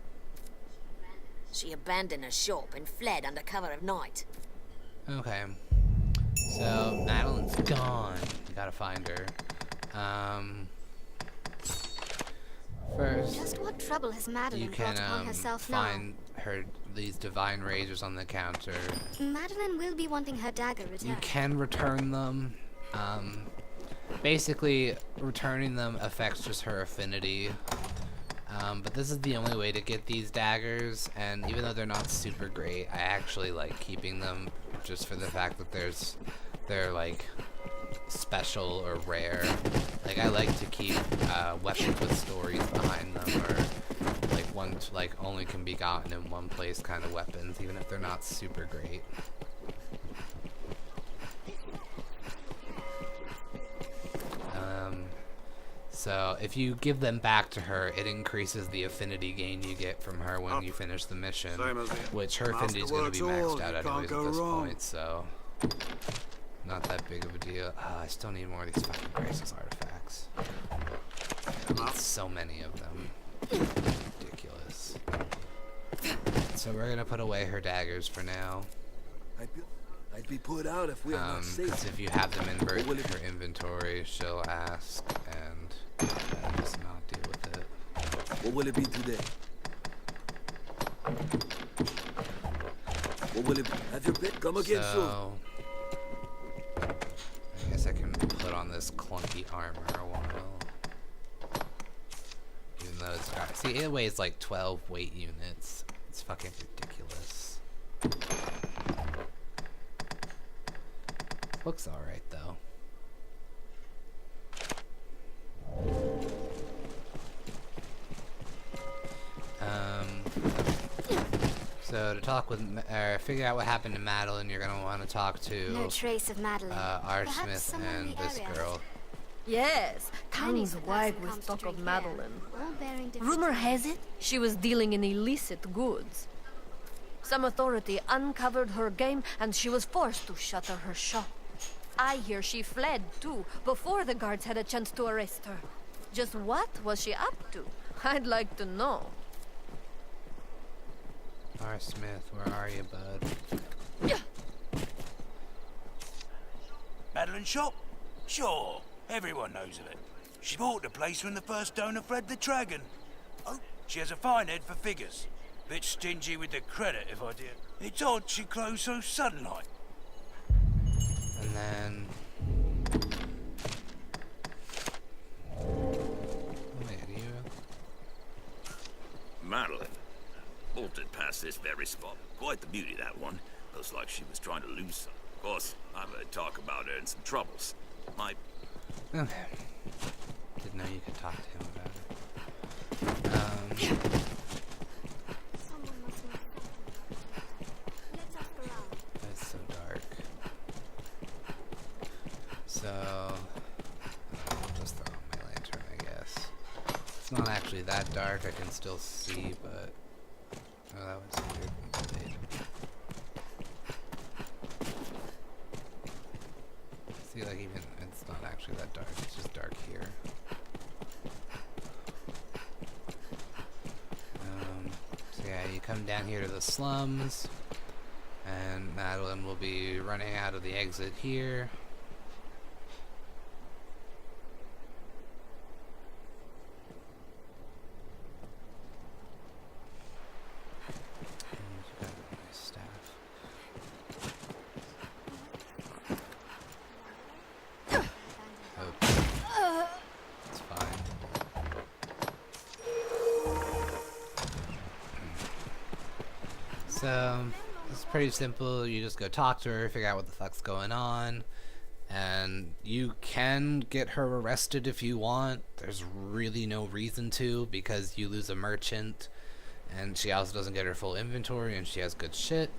She abandoned her shop and fled under cover of night. Okay. So, Madeline's gone. You gotta find her. First, Just what trouble has Madeline you can brought upon herself find her these divine razors on the counter. now? Madeline will be wanting her dagger returned. You can return them. Basically, returning them affects just her affinity. But this is the only way to get these daggers, and even though they're not super great, I actually like keeping them just for the fact that they're like special or rare. Like I like to keep weapons with stories behind them, or like ones like only can be gotten in one place kind of weapons, even if they're not super great. So if you give them back to her, it increases the affinity gain you get from her when you finish the mission, which her affinity is going to be maxed out anyways at this point, so not that big of a deal. I still need more of these fucking crisis artifacts. I need so many of them. Ridiculous. So we're going to put away her daggers for now. I'd be put out if we are not safe. Because if you have them in her inventory, she'll ask, and just not deal with it. What will it be today? What will it be? Have your pick. Come again soon. I guess I can put on this clunky armor a while. Even though it's got... See, it weighs like 12 weight units. It's fucking ridiculous. Looks alright, though. So to talk with, figure out what happened to Madeline, you're gonna want to talk to No trace of Madeline. Arsmith and this girl. Yes, tongues wag with talk of Madeline. Rumor has it she was dealing in illicit goods. Some authority uncovered her game and she was forced to shutter her shop. I hear she fled too, before the guards had a chance to arrest her. Just what was she up to? I'd like to know. Arsmith, where are you, bud? Madeline shop? Sure, everyone knows of it. She bought the place when the first owner fled the dragon. Oh, she has a fine head for figures. Bit stingy with the credit, if I did. It's odd she closed so sudden like. And then... Wait, you... Madeline. Bolted past this very spot. Quite the beauty, that one. Looks like she was trying to lose some. Of course, I've heard talk about her and some troubles. Okay. Didn't know you could talk to him about it. It's so dark. So... I'll just throw on my lantern, I guess. It's not actually that dark, I can still see, but... Oh, that was weird. See, like, even it's not actually that dark, it's just dark here. So yeah, you come down here to the slums, and Madeline will be running out of the exit here. So, it's pretty simple. You just go talk to her, figure out what the fuck's going on, and you can get her arrested if you want. There's really no reason to, because you lose a merchant, and she also doesn't get her full inventory, and she has good shit.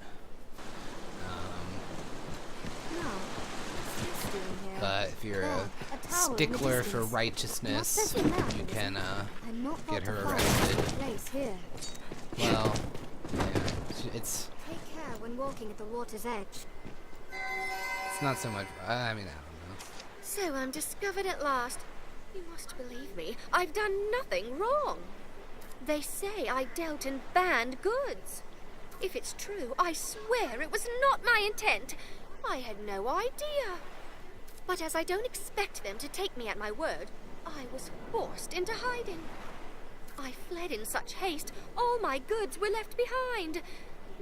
But if you're a stickler for righteousness, you can get her arrested. Well, yeah, it's... Take care when walking at the water's edge. It's not so much... I mean, I don't know. So I'm discovered at last. You must believe me. I've done nothing wrong. They say I dealt in banned goods. If it's true, I swear it was not my intent. I had no idea. But as I don't expect them to take me at my word, I was forced into hiding. I fled in such haste, all my goods were left behind.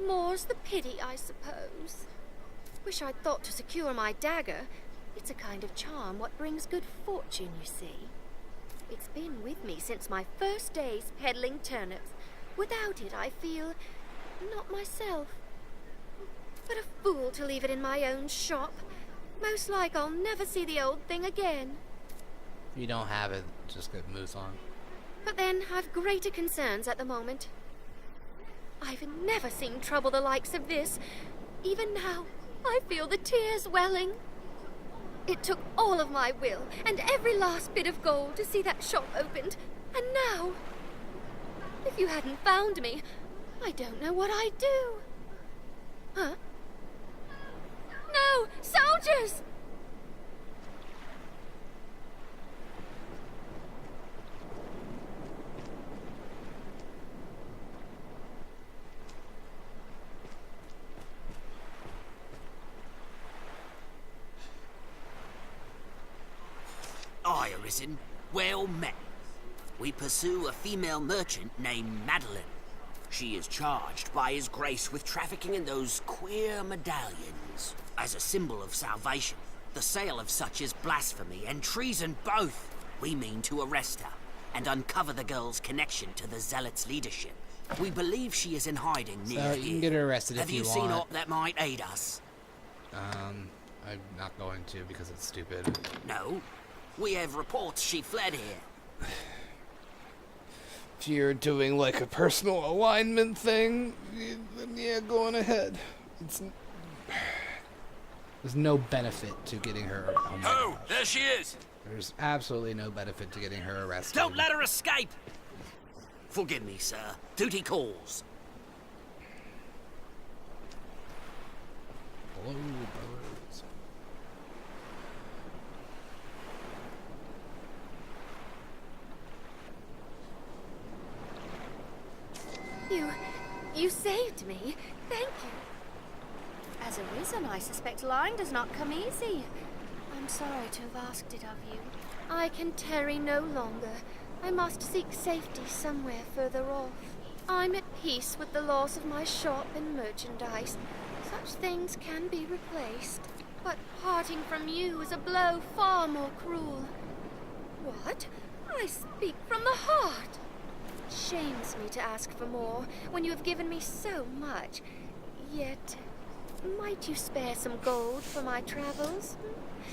More's the pity, I suppose. Wish I'd thought to secure my dagger. It's a kind of charm what brings good fortune, you see. It's been with me since my first days peddling turnips. Without it, I feel not myself. But a fool to leave it in my own shop. Most like I'll never see the old thing again. If you don't have it, just get moves on. But then I've greater concerns at the moment. I've never seen trouble the likes of this. Even now, I feel the tears welling. It took all of my will and every last bit of gold to see that shop opened. And now, if you hadn't found me, I don't know what I'd do. Huh? No! Soldiers! Aye, Arisen. Well met. We pursue a female merchant named Madeline. She is charged by His Grace with trafficking in those queer medallions. As a symbol of salvation, the sale of such is blasphemy and treason both. We mean to arrest her and uncover the girl's connection to the Zealots' leadership. We believe she is in hiding near here. You can get her arrested if you want. Have you seen aught that might aid us? I'm not going to because it's stupid. No. We have reports she fled here. If you're doing like a personal alignment thing, then yeah, go on ahead. There's no benefit to getting her. Oh, there she is! There's absolutely no benefit to getting her arrested. Don't let her escape! Forgive me, sir. Duty calls. Hello, brothers. You saved me. Thank you. As Arisen, I suspect lying does not come easy. I'm sorry to have asked it of you. I can tarry no longer. I must seek safety somewhere further off. I'm at peace with the loss of my shop and merchandise. Such things can be replaced. But parting from you is a blow far more cruel. What? I speak from the heart. It shames me to ask for more when you have given me so much. Yet, might you spare some gold for my travels?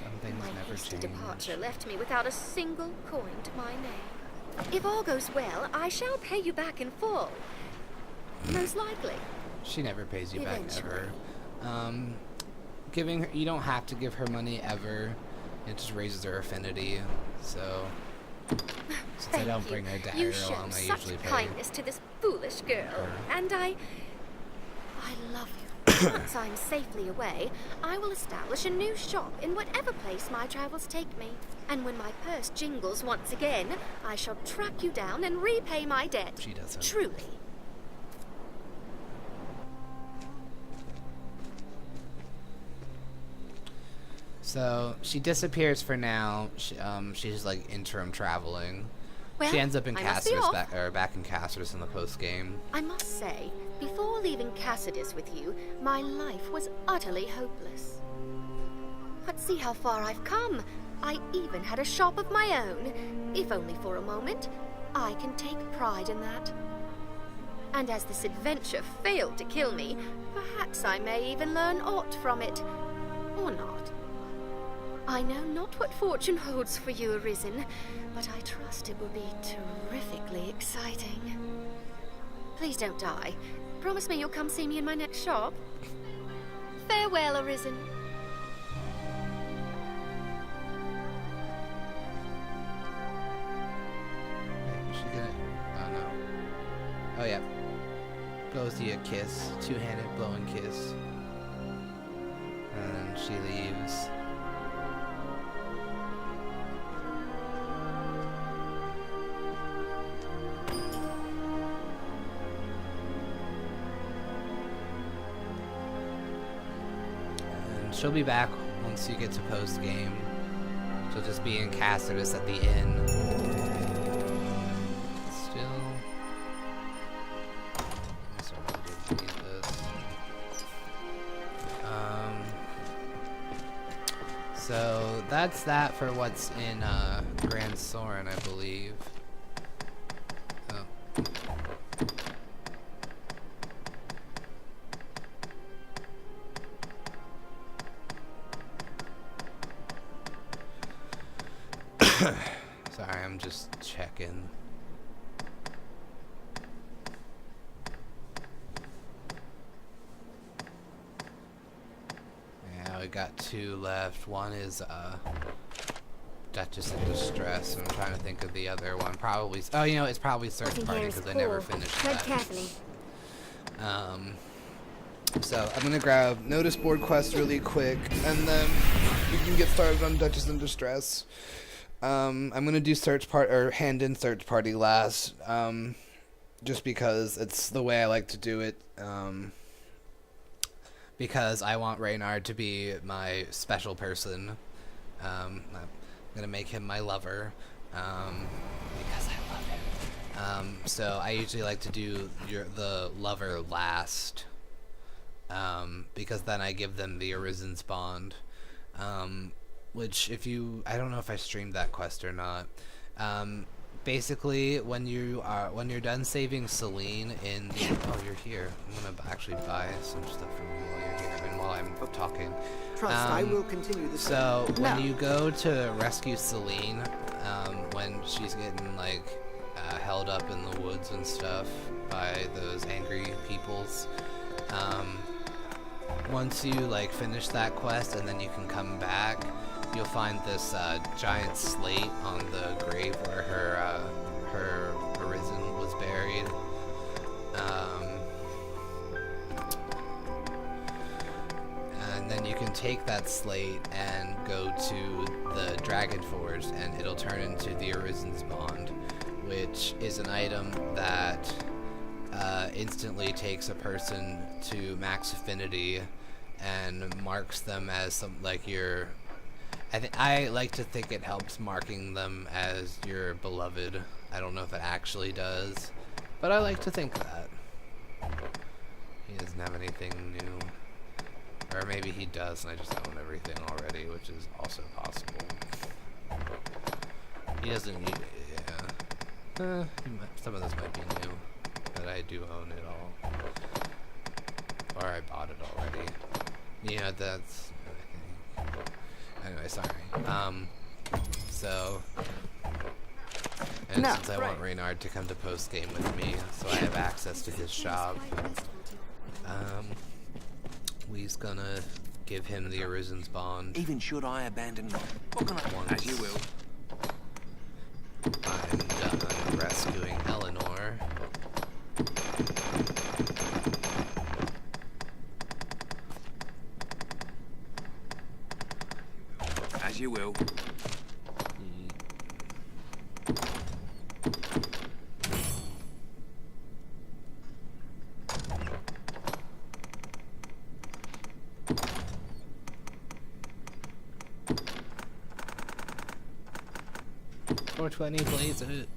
Some things never hasty change. departure left me without a single coin to my name. If all goes well, I shall pay you back in full. Most likely. She never pays you Eventually. back ever. Giving her, you don't have to give her money ever. It just raises her affinity. So since I don't bring her dagger You show along, I such usually pay kindness to this foolish girl, her. and I love you. Once I'm safely away, I will establish a new shop in whatever place my travels take me. And when my purse jingles once again, I shall track you down and repay my debt. She doesn't. Truly. So she disappears for now. She's like interim traveling. Well, she ends up in I must be Cassius, off. back in Cassius in the post game. I must say, before leaving Cassidus with you, my life was utterly hopeless. But see how far I've come. I even had a shop of my own. If only for a moment, I can take pride in that. And as this adventure failed to kill me, perhaps I may even learn aught from it. Or not. I know not what fortune holds for you, Arisen, but I trust it will be terrifically exciting. Please don't die. Promise me you'll come see me in my next shop. Farewell, Arisen. Is she gonna? Oh no. Oh yeah. Blows you a kiss, two-handed blowing kiss, and then she leaves. She'll be back once you get to post game. She'll just be in Cassius at the inn. Still. I didn't need this. So that's that for what's in Grand Soren, I believe. Oh. Sorry, I'm just checking. Yeah, we got 2 left. One is Duchess in Distress. I'm trying to think of the other one. Probably. Oh, you know, it's probably Third Party because I never finished Tread that. carefully. So I'm gonna grab Notice Board Quest really quick, and then we can get started on Duchess in Distress. I'm gonna do Hand in Search Party last, just because it's the way I like to do it. Because I want Reynard to be my special person. I'm gonna make him my lover, because I love him. So I usually like to do the lover last, because then I give them the Arisen's bond. Which I don't know if I streamed that quest or not. Basically, when you're done saving Celine oh, you're here. I'm gonna actually buy some stuff from you while you're here and while I'm talking. Trust, I will continue this. So when you go to rescue Celine, when she's getting like held up in the woods and stuff by those angry peoples, once you like finish that quest and then you can come back, you'll find this giant slate on the grave where her Arisen was buried. And then you can take that slate and go to the Dragon Forge, and it'll turn into the Arisen's Bond, which is an item that instantly takes a person to max affinity and marks them as I like to think it helps marking them as your beloved. I don't know if it actually does, but I like to think that. He doesn't have anything new. Or maybe he does and I just own everything already, which is also possible. He doesn't need it, yeah. Some of this might be new, but I do own it all. Or I bought it already. Yeah, that's... Anyway, sorry. And since I want Reynard to come to post-game with me, so I have access to his shop, we's gonna give him the Arisen's Bond. Even should I abandon my... As you will. I'm done rescuing Eleanor. As you will. .420, blaze it.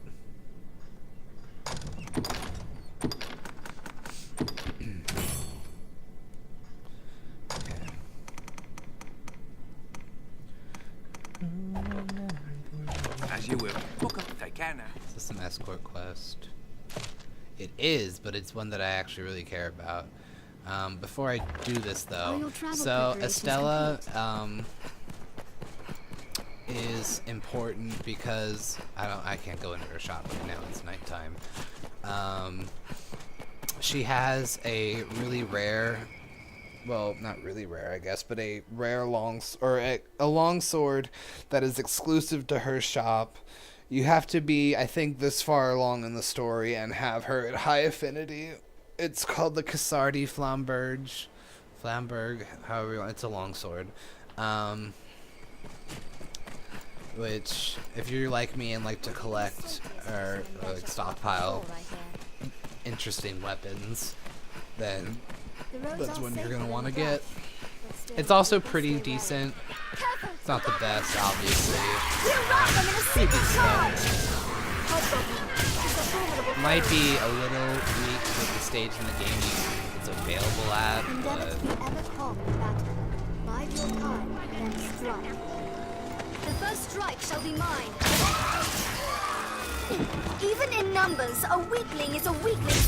As you will. Take care now. Is this an escort quest? It is, but it's one that I actually really care about. Before I do this though, so Estella is important because I can't go into her shop right now, it's nighttime. She has a really rare, well, not really rare I guess, but a rare a long sword that is exclusive to her shop. You have to be, I think, this far along in the story and have her at high affinity. It's called the Cassardi Flamberg, however you want. It's a longsword. Which, if you're like me and like to collect or like stockpile interesting weapons, then that's one you're gonna want to get. It's also pretty decent. It's not the best, obviously. Pretty decent. Might be a little weak with the stage in the game it's available at, but the first strike shall be mine. Even in numbers, a weakling is a weakling.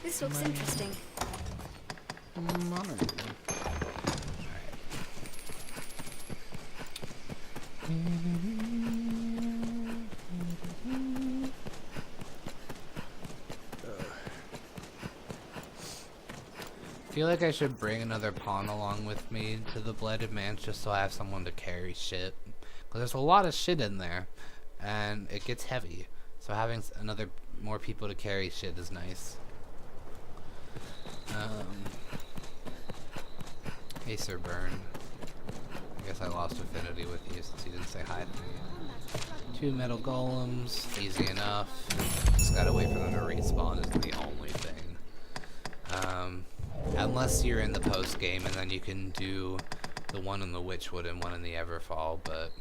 This looks interesting. feel like I should bring another pawn along with me to the Blighted Manse just so I have someone to carry shit. Because there's a lot of shit in there, and it gets heavy. So having more people to carry shit is nice. Hey, Sir Burn. I guess I lost affinity with you since you didn't say hi to me. 2 metal golems, easy enough. Just gotta wait for them to respawn is the only thing. Unless you're in the post game and then you can do the one in the Witchwood and one in the Everfall, but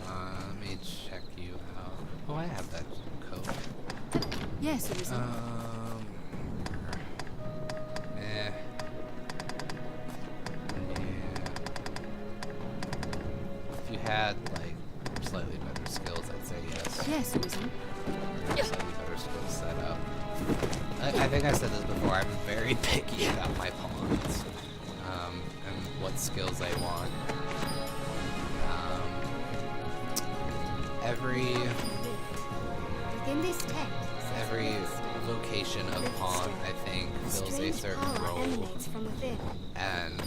let me check you out. Oh, I have that code. Yes, Arisen. If you had like slightly better skills, I'd say yes. Yes, Arisen. Slightly better skill setup. I think I said this before. I'm very picky about my pawns and what skills I want. Every vocation of pawn, I think, fills a certain role, and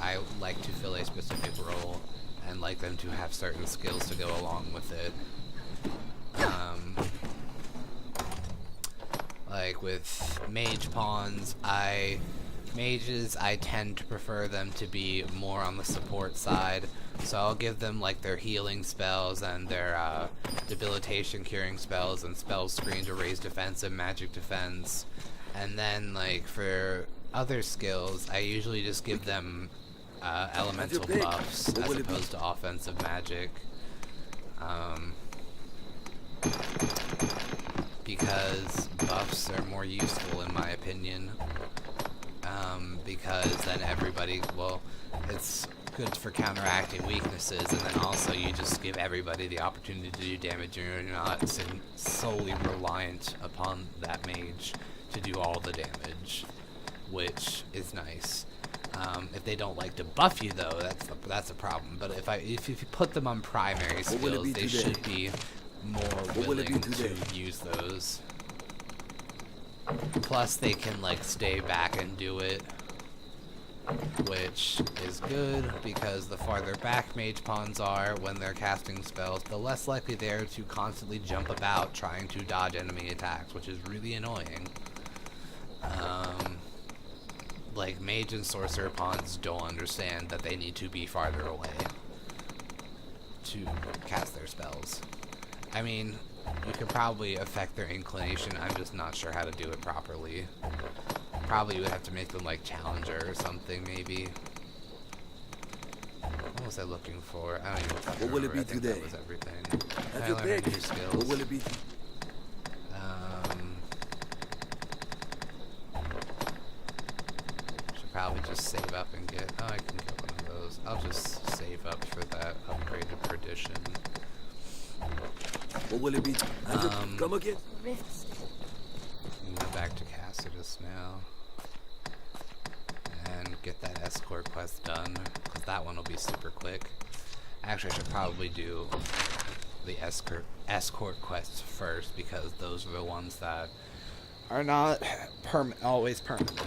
I like to fill a specific role and like them to have certain skills to go along with it. Like with mage pawns, mages, I tend to prefer them to be more on the support side, so I'll give them like their healing spells and their debilitation curing spells and spell screen to raise defense and magic defense. And then like for other skills, I usually just give them elemental buffs as opposed to offensive magic. Because buffs are more useful in my opinion. Because then everybody, well, it's good for counteracting weaknesses, and then also you just give everybody the opportunity to do damage, and you're not solely reliant upon that mage to do all the damage, which is nice. If they don't like to buff you though, that's a problem. But if you put them on primary skills, they should be more willing to use those. Plus they can like stay back and do it, which is good because the farther back mage pawns are when they're casting spells, the less likely they are to constantly jump about trying to dodge enemy attacks, which is really annoying. Like mage and sorcerer pawns don't understand that they need to be farther away to cast their spells. I mean, you could probably affect their inclination, I'm just not sure how to do it properly. Probably you would have to make them like challenger or something, maybe. What was I looking for? I don't even fucking remember. What will it be today? That was everything. Have you picked? New skills. What will it be? Should probably just save up and get. Oh, I can get one of those. I'll just save up for that upgraded perdition. What will it be? Come again? Go back to Cassius now and get that escort quest done, because that one will be super quick. Actually, I should probably do the escort quests first, because those are the ones that are not always permanent.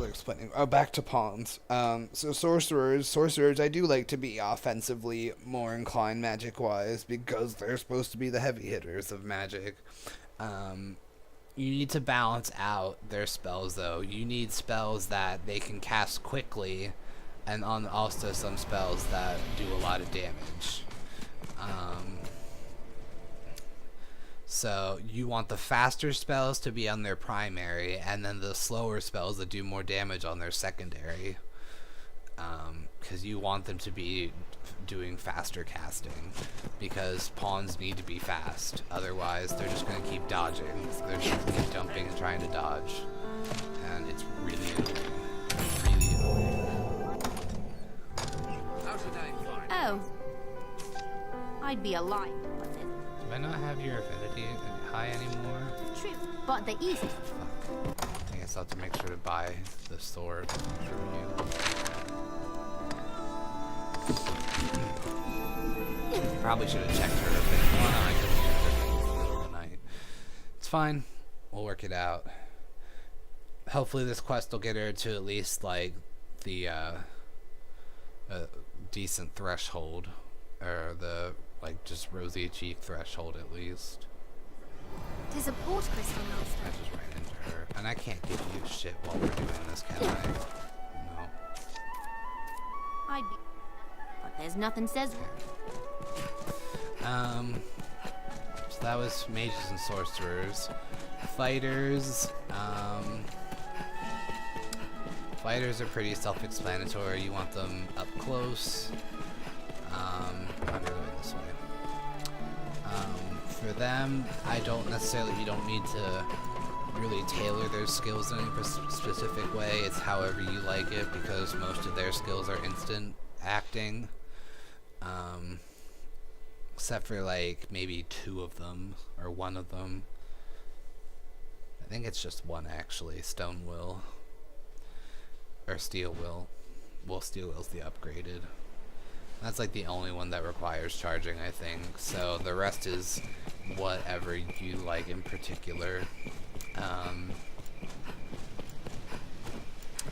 Explaining. Oh, back to pawns. So sorcerers, I do like to be offensively more inclined magic-wise, because they're supposed to be the heavy hitters of magic. You need to balance out their spells, though. You need spells that they can cast quickly, and also some spells that do a lot of damage. So you want the faster spells to be on their primary, and then the slower spells that do more damage on their secondary. Because you want them to be doing faster casting, because pawns need to be fast. Otherwise, they're just going to keep dodging. They're just going to keep jumping and trying to dodge. And it's really annoying. Really annoying. Oh. I'd be alive. Do I not have your affinity high anymore? True, but the easy. Fuck. I guess I'll have to make sure to buy the sword from you. Probably should have checked her a bit. Oh no, I couldn't check her in the middle of the night. It's fine. We'll work it out. Hopefully this quest will get her to at least like the decent threshold, or the like just rosy cheek threshold at least. Tis a port crystal, master. I just ran into her, and I can't give you shit while we're doing this, can I? No. I'd be, but there's nothing says. So that was mages and sorcerers. Fighters. Fighters are pretty self-explanatory. You want them up close. I'm gonna go this way. For them, you don't need to really tailor their skills in any specific way. It's however you like it, because most of their skills are instant acting. Except for like maybe 2 of them, or 1 of them. I think it's just 1 actually, Stone Will. Or Steel Will. Well, Steel Will's the upgraded. That's like the only one that requires charging, I think. So the rest is whatever you like in particular.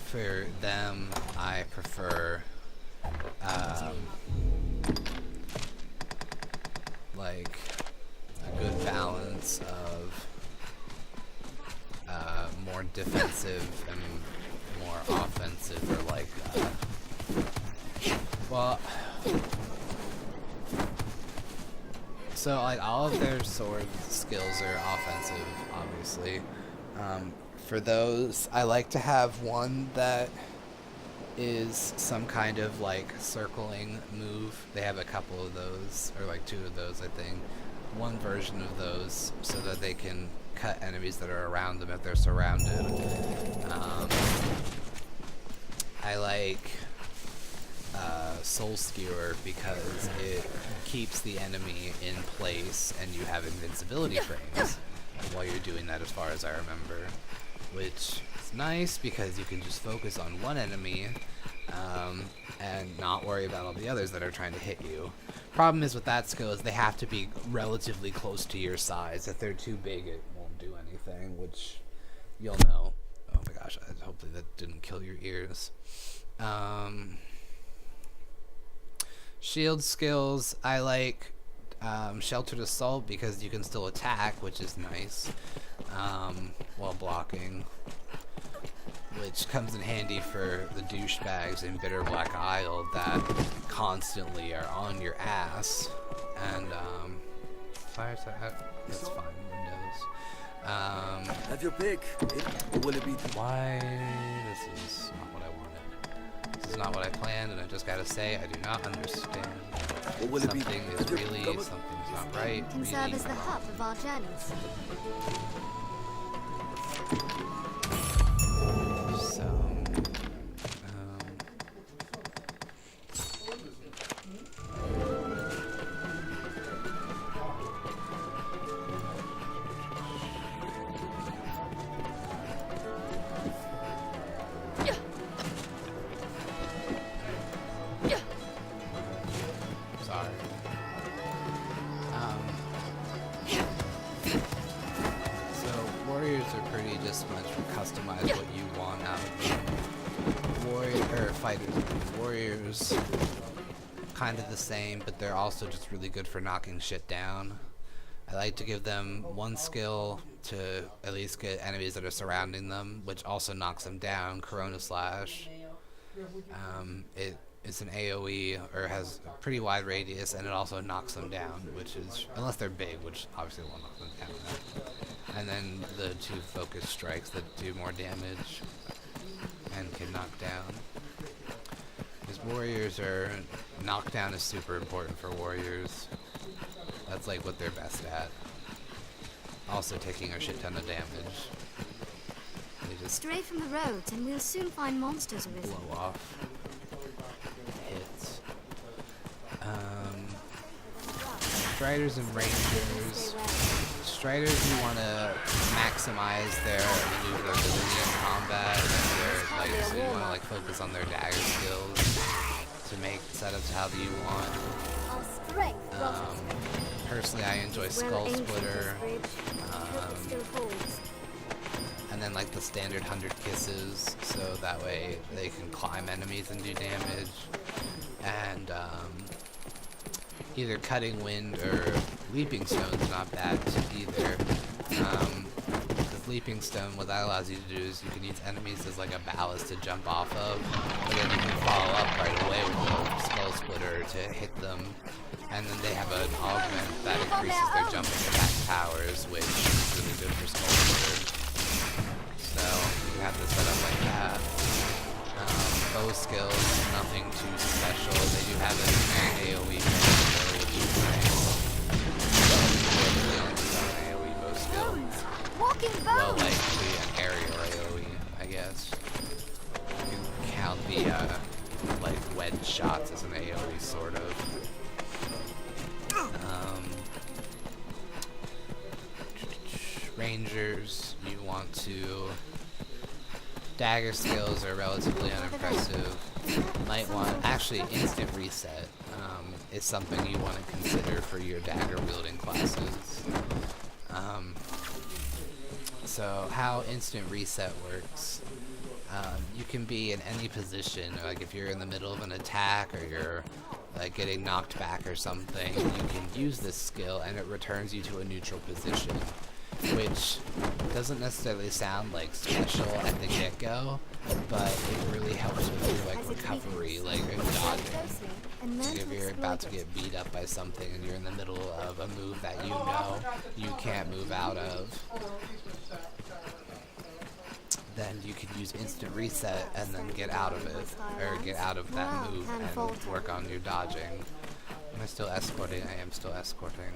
For them, I prefer like a good balance of more defensive and more offensive, or like well, so like all of their sword skills are offensive, obviously. For those, I like to have one that is some kind of like circling move. They have a couple of those, or like 2 of those, I think. One version of those, so that they can cut enemies that are around them if they're surrounded. I like Soul Skewer because it keeps the enemy in place and you have invincibility frames while you're doing that, as far as I remember, which is nice because you can just focus on one enemy and not worry about all the others that are trying to hit you. Problem is with that skill is they have to be relatively close to your size. If they're too big, it won't do anything, which you'll know. Oh my gosh, hopefully that didn't kill your ears. Shield skills, I like Sheltered Assault because you can still attack, which is nice, while blocking, which comes in handy for the douchebags in Bitter Black Isle that constantly are on your ass. And fires that's fine. Windows. Have your pick. Or will it be? Why? This is not what I wanted. This is not what I planned, and I just gotta say, I do not understand. Or will something it be? is really, something's not right. Can serve as the hub of our journeys. So, kind of the same, but they're also just really good for knocking shit down. I like to give them one skill to at least get enemies that are surrounding them, which also knocks them down, Corona Slash. It's an AoE, or has a pretty wide radius, and it also knocks them down, which is, unless they're big, which obviously won't knock them down. And then the 2 focus strikes that do more damage and can knock down. Because warriors are... Knockdown is super important for warriors. That's like what they're best at. Also taking a shit ton of damage. They just stray from the roads and we'll soon find monsters arisen. Blow off. Hits. Striders and rangers. Striders, you want to maximize their maneuverability in combat, and so you want to like focus on their dagger skills to make setups how you want. Personally, I enjoy Skull Splitter. And then like the standard 100 kisses, so that way they can climb enemies and do damage. And either Cutting Wind or Leaping Stone's not bad either. Because Leaping Stone, what that allows you to do is you can use enemies as like a ballast to jump off of, but then you can follow up right away with the Skull Splitter to hit them. And then they have an augment that increases their jumping attack powers, which is really good for Skull Splitter. So you have to set up like that. Bow skills, nothing too special. They do have an AoE skill, which is nice. AoE bow skill. Well, like an aerial AoE, I guess. You can count the like wedge shots as an AoE sort of. Rangers, you want to... Dagger skills are relatively unimpressive. Might want... Actually, instant reset is something you want to consider for your dagger wielding classes. So how instant reset works, you can be in any position, like if you're in the middle of an attack or you're like getting knocked back or something, you can use this skill and it returns you to a neutral position, which doesn't necessarily sound like special at the get-go, but it really helps with your like recovery, like dodging. Like if you're about to get beat up by something and you're in the middle of a move that you know you can't move out of, then you can use instant reset and then get out of it, or get out of that move and work on your dodging. Am I still escorting? I am still escorting.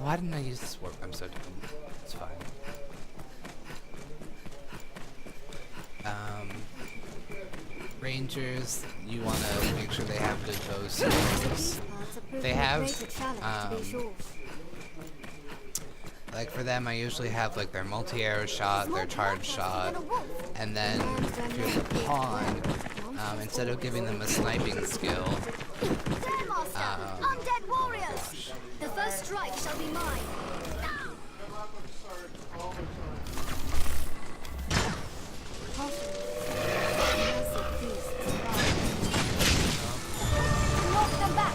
Why didn't I use this warp? I'm so dumb. It's fine. Rangers, you want to make sure they have good bow skills. They have, like for them, I usually have like their multi-arrow shot, their charge shot, and then if you're the pawn, instead of giving them a sniping skill, Undead warriors! The first strike shall be mine. Knock them back.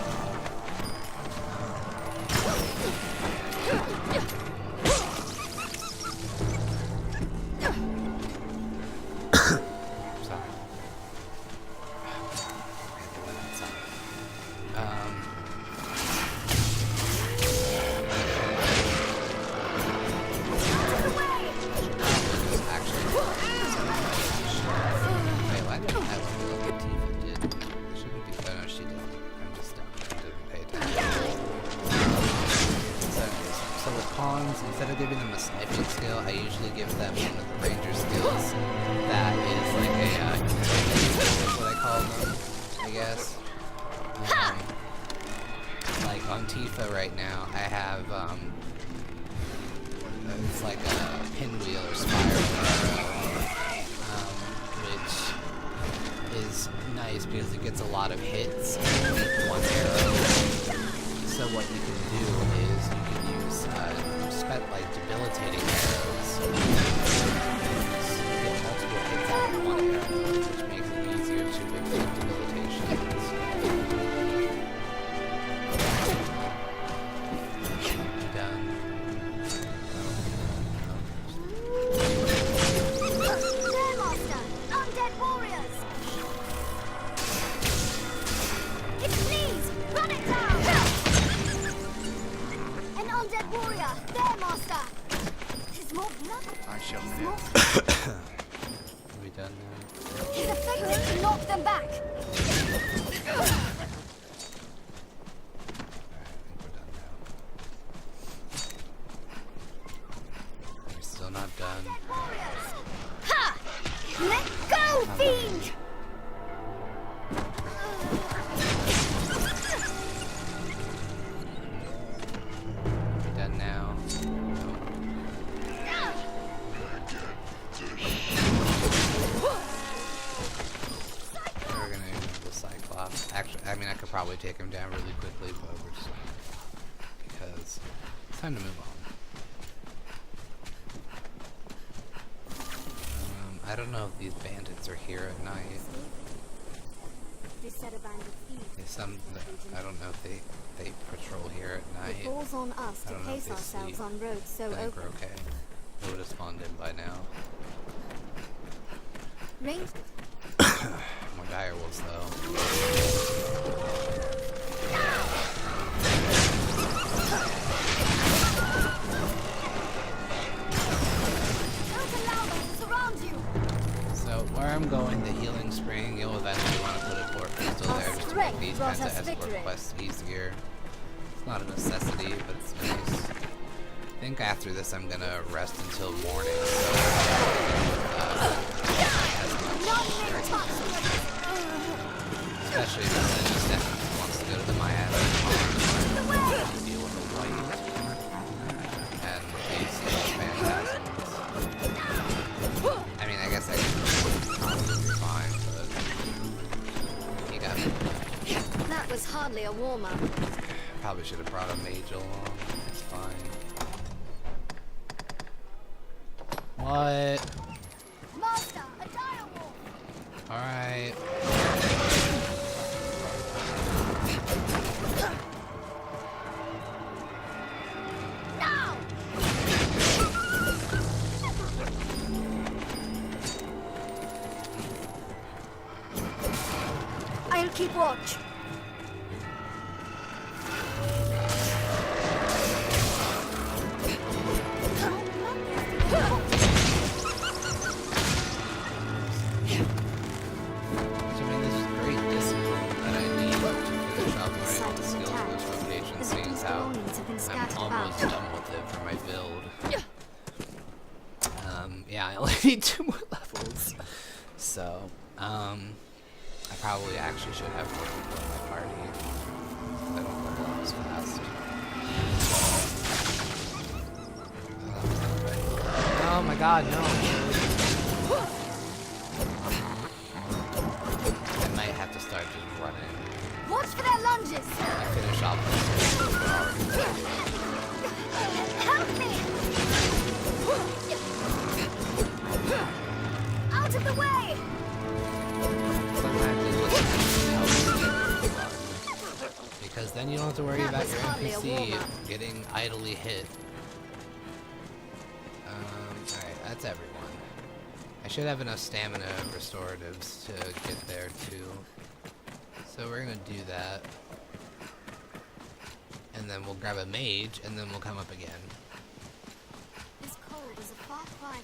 Instead of giving them a sniping skill, I usually give them one of the ranger skills that is like a is what I call them, I guess. Like on Tifa right now, I have it's like a pinwheel or spiral arrow, which is nice because it gets a lot of hits with one arrow. So what you can do is you can use like debilitating arrows. Get multiple hits out of one arrow, which makes it easier to inflict debilitations. Done. Stairmaster! Undead warriors! It's please! Run it down! An undead warrior! There, master! Tis more blood. I shall live. Are we done now? He's effective to knock them back! done. Ha! Let go, fiend! We're done now. We're gonna use the Cyclops. Actually, I mean, I could probably take him down really quickly, but we're just because it's time to move on. I don't know if these bandits are here at night. There's some I don't know if they patrol here at night. It falls on us to place ourselves on roads so open. We're okay. They would have spawned in by now. Range. More dire wolves though. So where I'm going, the healing spring, you'll eventually want to put a port pistol there just to make these kinds of escort quests easier. It's not a necessity, but it's nice. I think after this I'm gonna rest until morning, so especially since Steph wants to go to the Miami to deal with the white and these phantasms. I mean, I guess I could probably be fine, but you got me. That was hardly a warm-up. Probably should have brought a mage along. It's fine. What? Master, a dire wolf! Alright. Now! I'll keep watch. Yeah, I only need 2 more levels. So, I probably actually should have more people in my party. I don't level up as fast. Oh my god, no. I might have to start just running. Watch for their lunges! I finish off Help me! Out of the way! Because then you don't have to worry about your NPC getting idly hit. Alright, that's everyone. I should have enough stamina restoratives to get there too. So we're gonna do that. And then we'll grab a mage, and then we'll come up again. This cold is a far cry.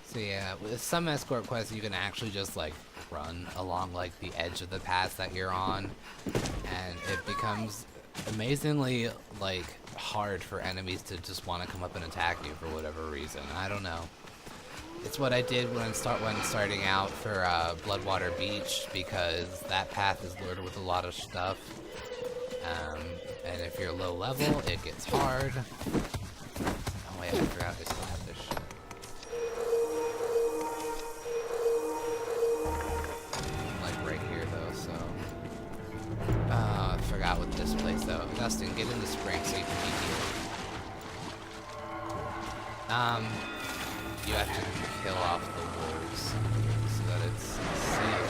So yeah, with some escort quests you can actually just like run along like the edge of the path that you're on, and it becomes amazingly like hard for enemies to just want to come up and attack you for whatever reason. I don't know. It's what I did when starting out for Bloodwater Beach, because that path is loaded with a lot of stuff, and if you're low level, it gets hard. Oh wait, I forgot I still have this shit. I'm like right here though, so. I forgot what this place though. Dustin, get in the spring so you can be healed. You have to kill off the wolves so that it's safe.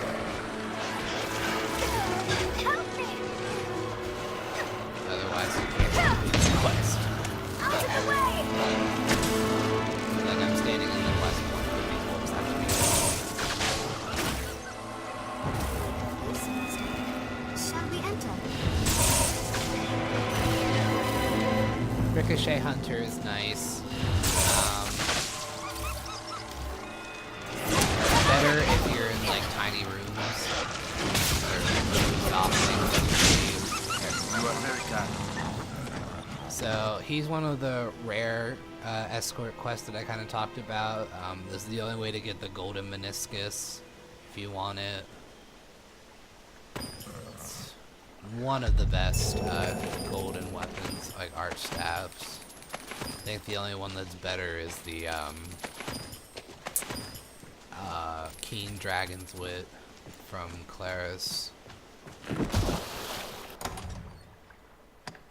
Otherwise you can't complete the quest. Out of the way! Then I'm standing in the quest point where these wolves have to be. Shall we enter? Ricochet Hunter is nice. he's one of the rare escort quests that I kind of talked about. This is the only way to get the golden meniscus if you want it. It's one of the best golden weapons, like arch staffs. I think the only one that's better is the Keen Dragon's Wit from Claris.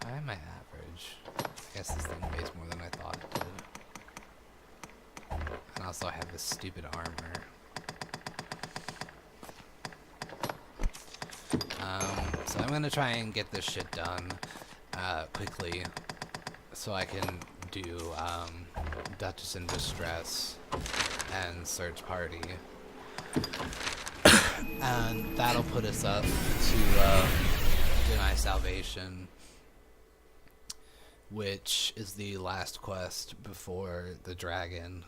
Why am I average? I guess this thing weighs more than I thought it did. And also I have this stupid armor. So I'm gonna try and get this shit done quickly so I can do Duchess in Distress and Search Party. And that'll put us up to Deny Salvation, which is the last quest before the dragon.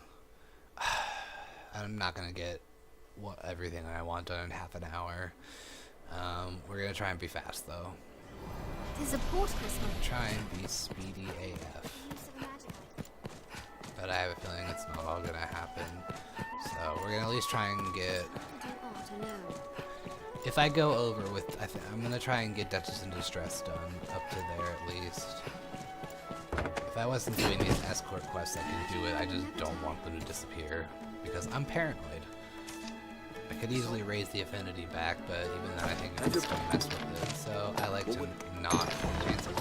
I'm not gonna get everything I want done in half an hour. We're gonna try and be fast though. There's a port Christmas. Try and be speedy AF. But I have a feeling it's not all gonna happen. So we're gonna at least try and get. If I go over with, I'm gonna try and get Duchess in Distress done up to there at least. If I wasn't doing these escort quests, I could do it. I just don't want them to disappear because I'm paranoid. I could easily raise the affinity back, but even then I think I can still mess with it. So I like to not chance it.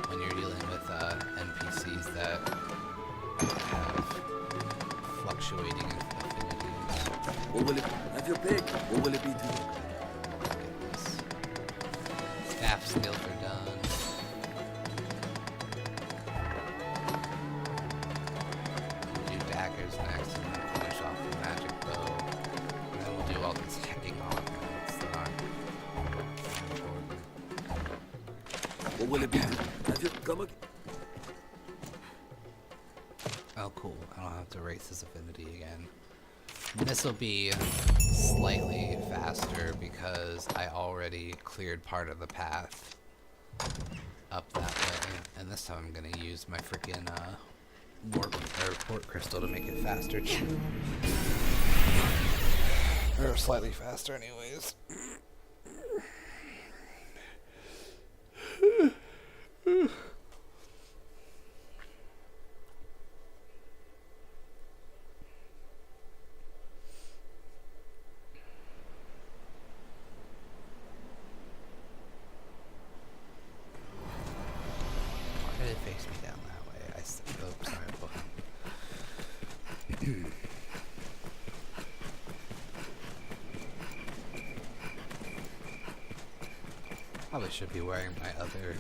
When you're dealing with NPCs that have fluctuating affinities. What will it have your pick? What will it be to? Staff skills are done. We'll do daggers next and then finish off the magic bow. And then we'll do all these checking off notes that aren't important. What will it be? Have you come again? Oh cool, I don't have to erase this affinity again. This will be slightly faster because I already cleared part of the path up that way, and this time I'm gonna use my freaking port crystal to make it faster too. Or slightly faster anyways. Face me down that way. Oops, sorry. Probably should be wearing my other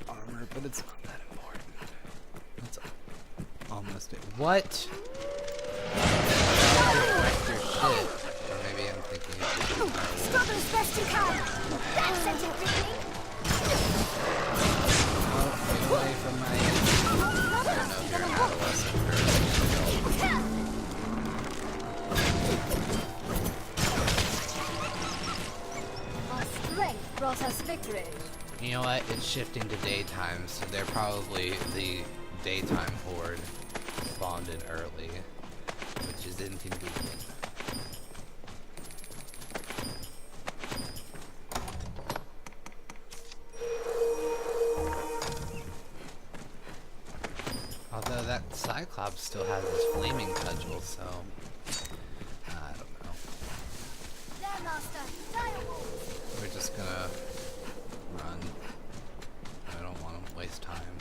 armor, but it's not that important. It's almost it. What? Your shit. Or maybe I'm thinking it should be my Stop as best you can. That's it, away from my I don't know if you're an adolescent or Our strength brought us victory. You know what? It's shifting to daytime, so they're probably the daytime horde spawned in early, which is inconvenient. Although that Cyclops still has his flaming cudgel, so I don't know. We're just gonna run. I don't want to waste time.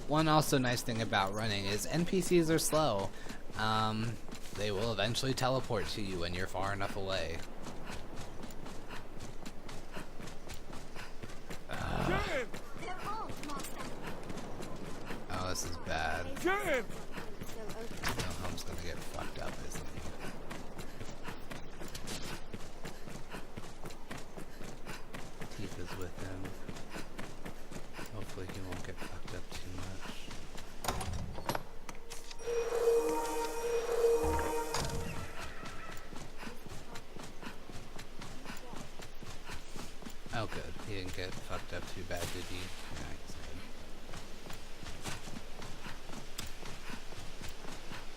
One also nice thing about running is NPCs are slow. They will eventually teleport to you when you're far enough away. Oh, this is bad. Wilhelm's gonna get fucked up, isn't he? Teeth is with him. Hopefully he won't get fucked up too much. did he?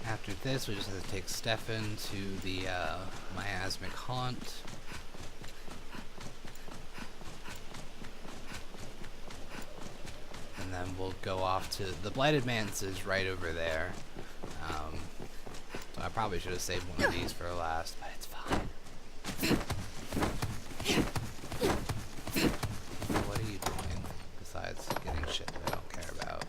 After this, we just have to take Stefan to the miasmic haunt. And then we'll go off to the Blighted Manse is right over there. So I probably should have saved one of these for last, but it's fine. What are you doing besides getting shit that I don't care about?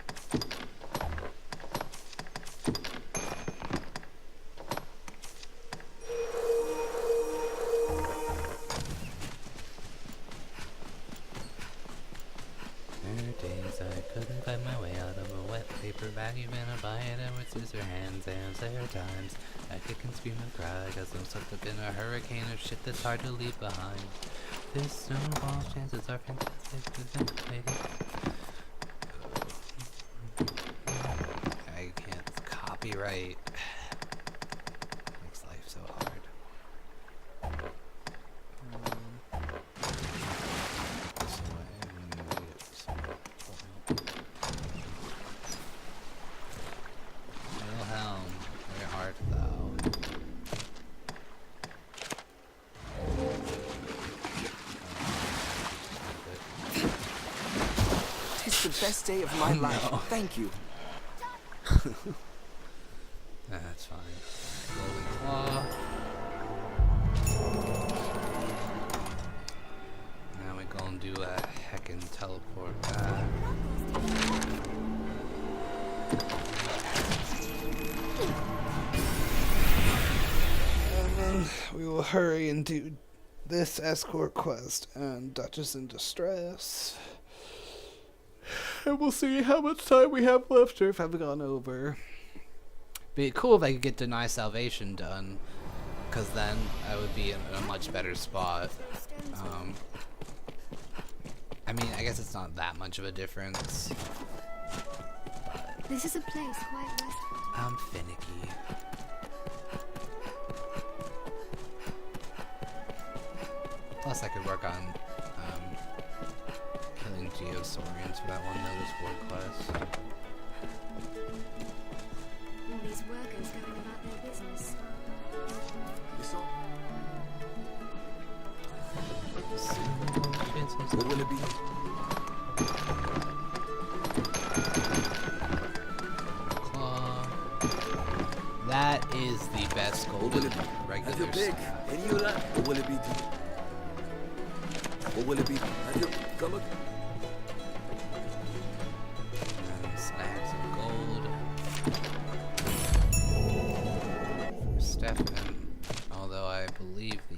Vacuum in a bite and with scissor hands, and there are times I kick and scream and cry cause I'm sucked up in a hurricane of shit that's hard to leave behind. This snowball's chances are fantastic. I can't copyright. Makes life so hard. Best day of my life. No. Thank you. That's fine. Golden Claw. Now we gonna do a heckin' teleport back. And then we will hurry and do this escort quest and Duchess in Distress. And we'll see how much time we have left or if I've gone over. Be cool if I could get Deny Salvation done, because then I would be in a much better spot. I mean, I guess it's not that much of a difference. This is a place quite restful. I'm finicky. Plus I could work on killing Geosaurians for that one notice world class. All these workers going about their business. What will it be? Claw. That is the best golden regular staff. Any you like? What will it be? What will it be? Have you come again? And snags of gold. For Stefan. Although I believe the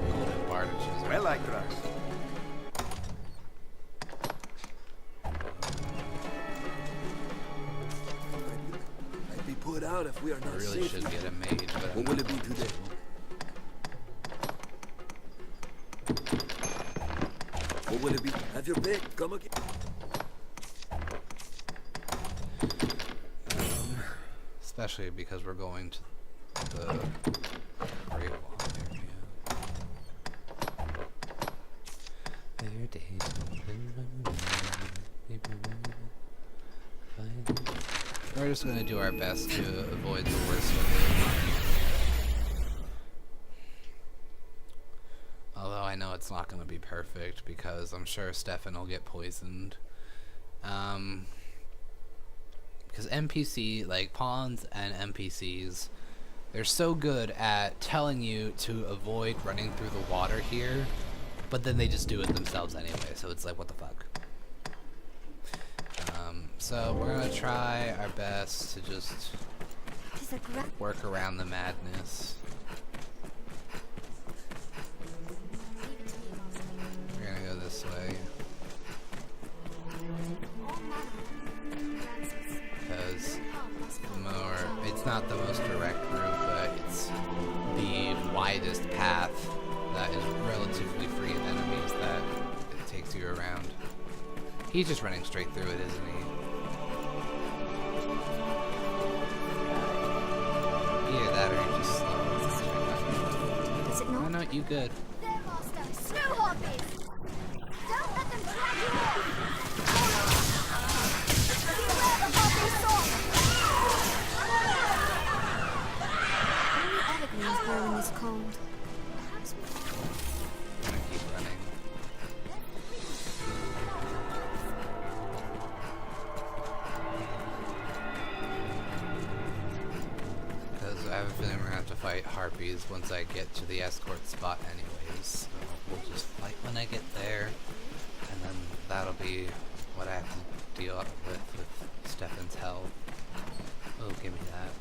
golden bardages are well, I trust. I'd be put out if we are not I really safe. should get a mage, but what will it be today? What will it be? Have your pick. Come again. Especially because we're going to the Great Wall area. There days we're just going to do our best to avoid the worst of it. Although I know it's not going to be perfect because I'm sure Stefan will get poisoned. Because NPC, like pawns and NPCs, they're so good at telling you to avoid running through the water here, but then they just do it themselves anyway, so it's like, what the fuck? So we're gonna try our best to just work around the madness. We're gonna go this way. Because it's not the most direct route, but it's the widest path that is relatively free of enemies that it takes you around. He's just running straight through it, isn't he? Either that or he just slow. Is it not? Oh no, you good. Snow Harpies! harpies once I get to the escort spot anyways. So we'll just fight when I get there, and then that'll be what I have to deal with Stefan's health. Oh, give me that.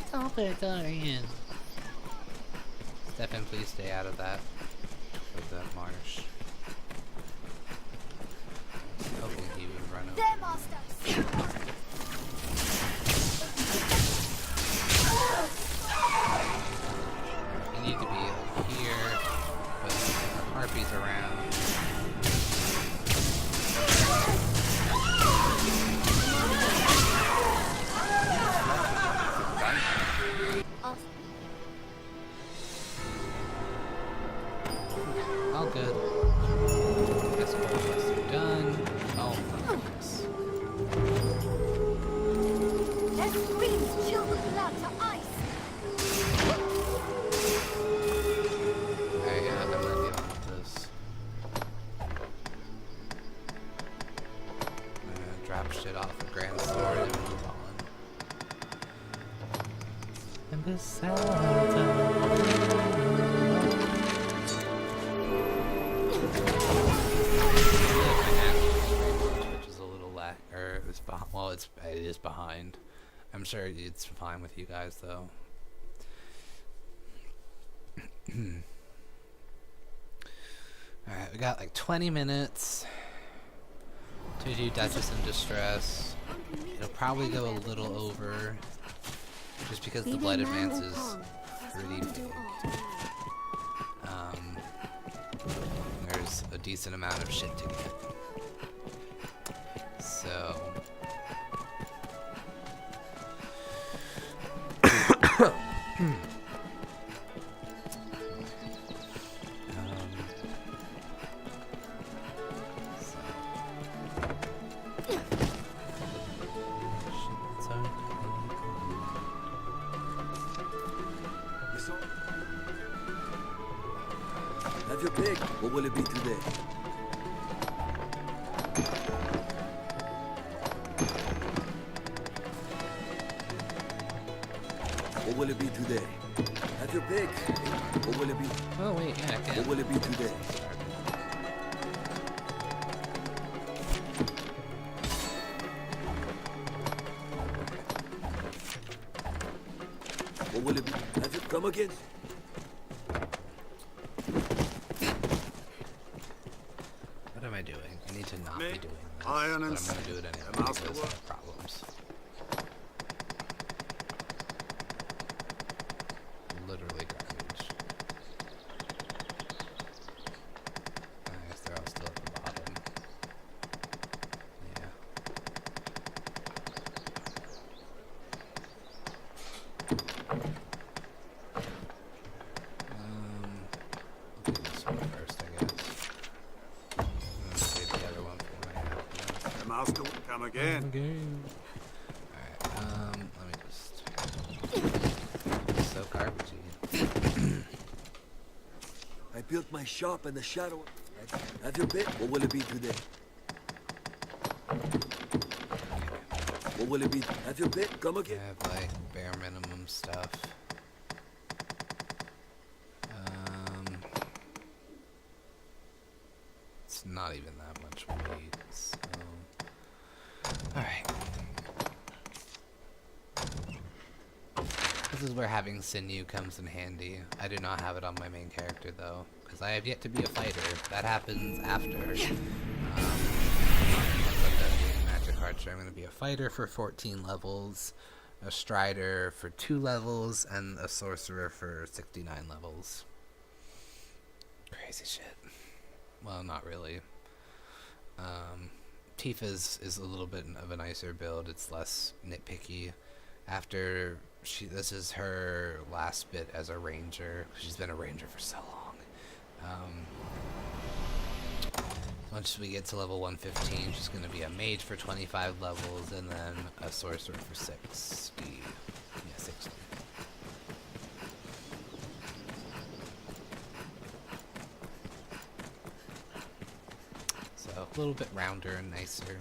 Stop it, Arjen. Stefan, please stay out of that. With that marsh. Hoping he would run over. There, Master! You need to be like here, but the harpies around. All good. Guess all of us are done. Oh my goodness. Their screams chill the blood to ice! Alright, yeah, I'm gonna deal with this. I'm gonna drop shit off the Grand Sword and move on. And this sound. Well, it is behind. I'm sure it's fine with you guys, though. Alright, we got like 20 minutes to do Duchess in Distress. It'll probably go a little over, just because the Blood Advance is pretty big. There's a decent amount of shit to get. So... Have your pick. What will it be today? What will it be today? Have your pick. What will it be? Oh wait, yeah, I can. What will it be today? What will it be? Have you come again? What am I doing? I need to not be doing this, Iron but and I'm gonna do it anyway the master because I work. have problems. Literally garbage. I guess they're all still at the bottom. Yeah. I'll do this one first, I guess. I'm gonna save the other one for when I have The master will come again. Alright, let me just... It's so garbagey. I built my shop in the shadow. Have your pick. What will it be today? What will it be? Have your pick. Come I again. have like bare minimum stuff. It's not even that much weight, so... Alright. This is where having sinew comes in handy. I do not have it on my main character though, because I have yet to be a fighter. That happens after. Once I'm done doing Magic Archer, I'm going to be a fighter for 14 levels, a strider for 2 levels, and a sorcerer for 69 levels. Crazy shit. Well, not really. Tifa's is a little bit of a nicer build. It's less nitpicky. After this is her last bit as a ranger. She's been a ranger for so long. Once we get to level 115, she's going to be a mage for 25 levels, and then a sorcerer for 60. Yeah, 60. little bit rounder and nicer.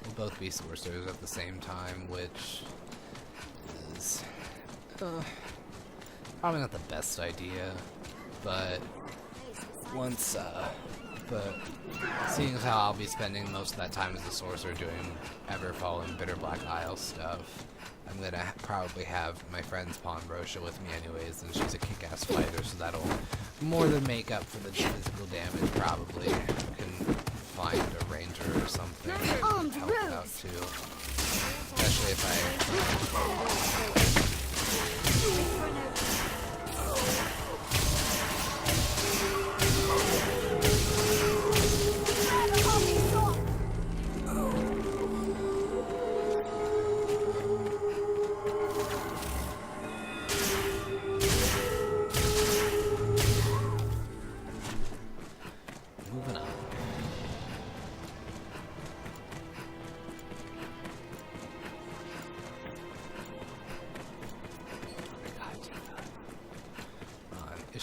We'll both be sorcerers at the same time, which is probably not the best idea, but seeing as how I'll be spending most of that time as a sorcerer doing Everfall and Bitter Black Isle stuff, I'm gonna probably have my friend's Pawn Rosha with me anyways, and she's a kick-ass fighter, so that'll more than make up for the physical damage, probably. I can find a ranger or something to help out too. Especially if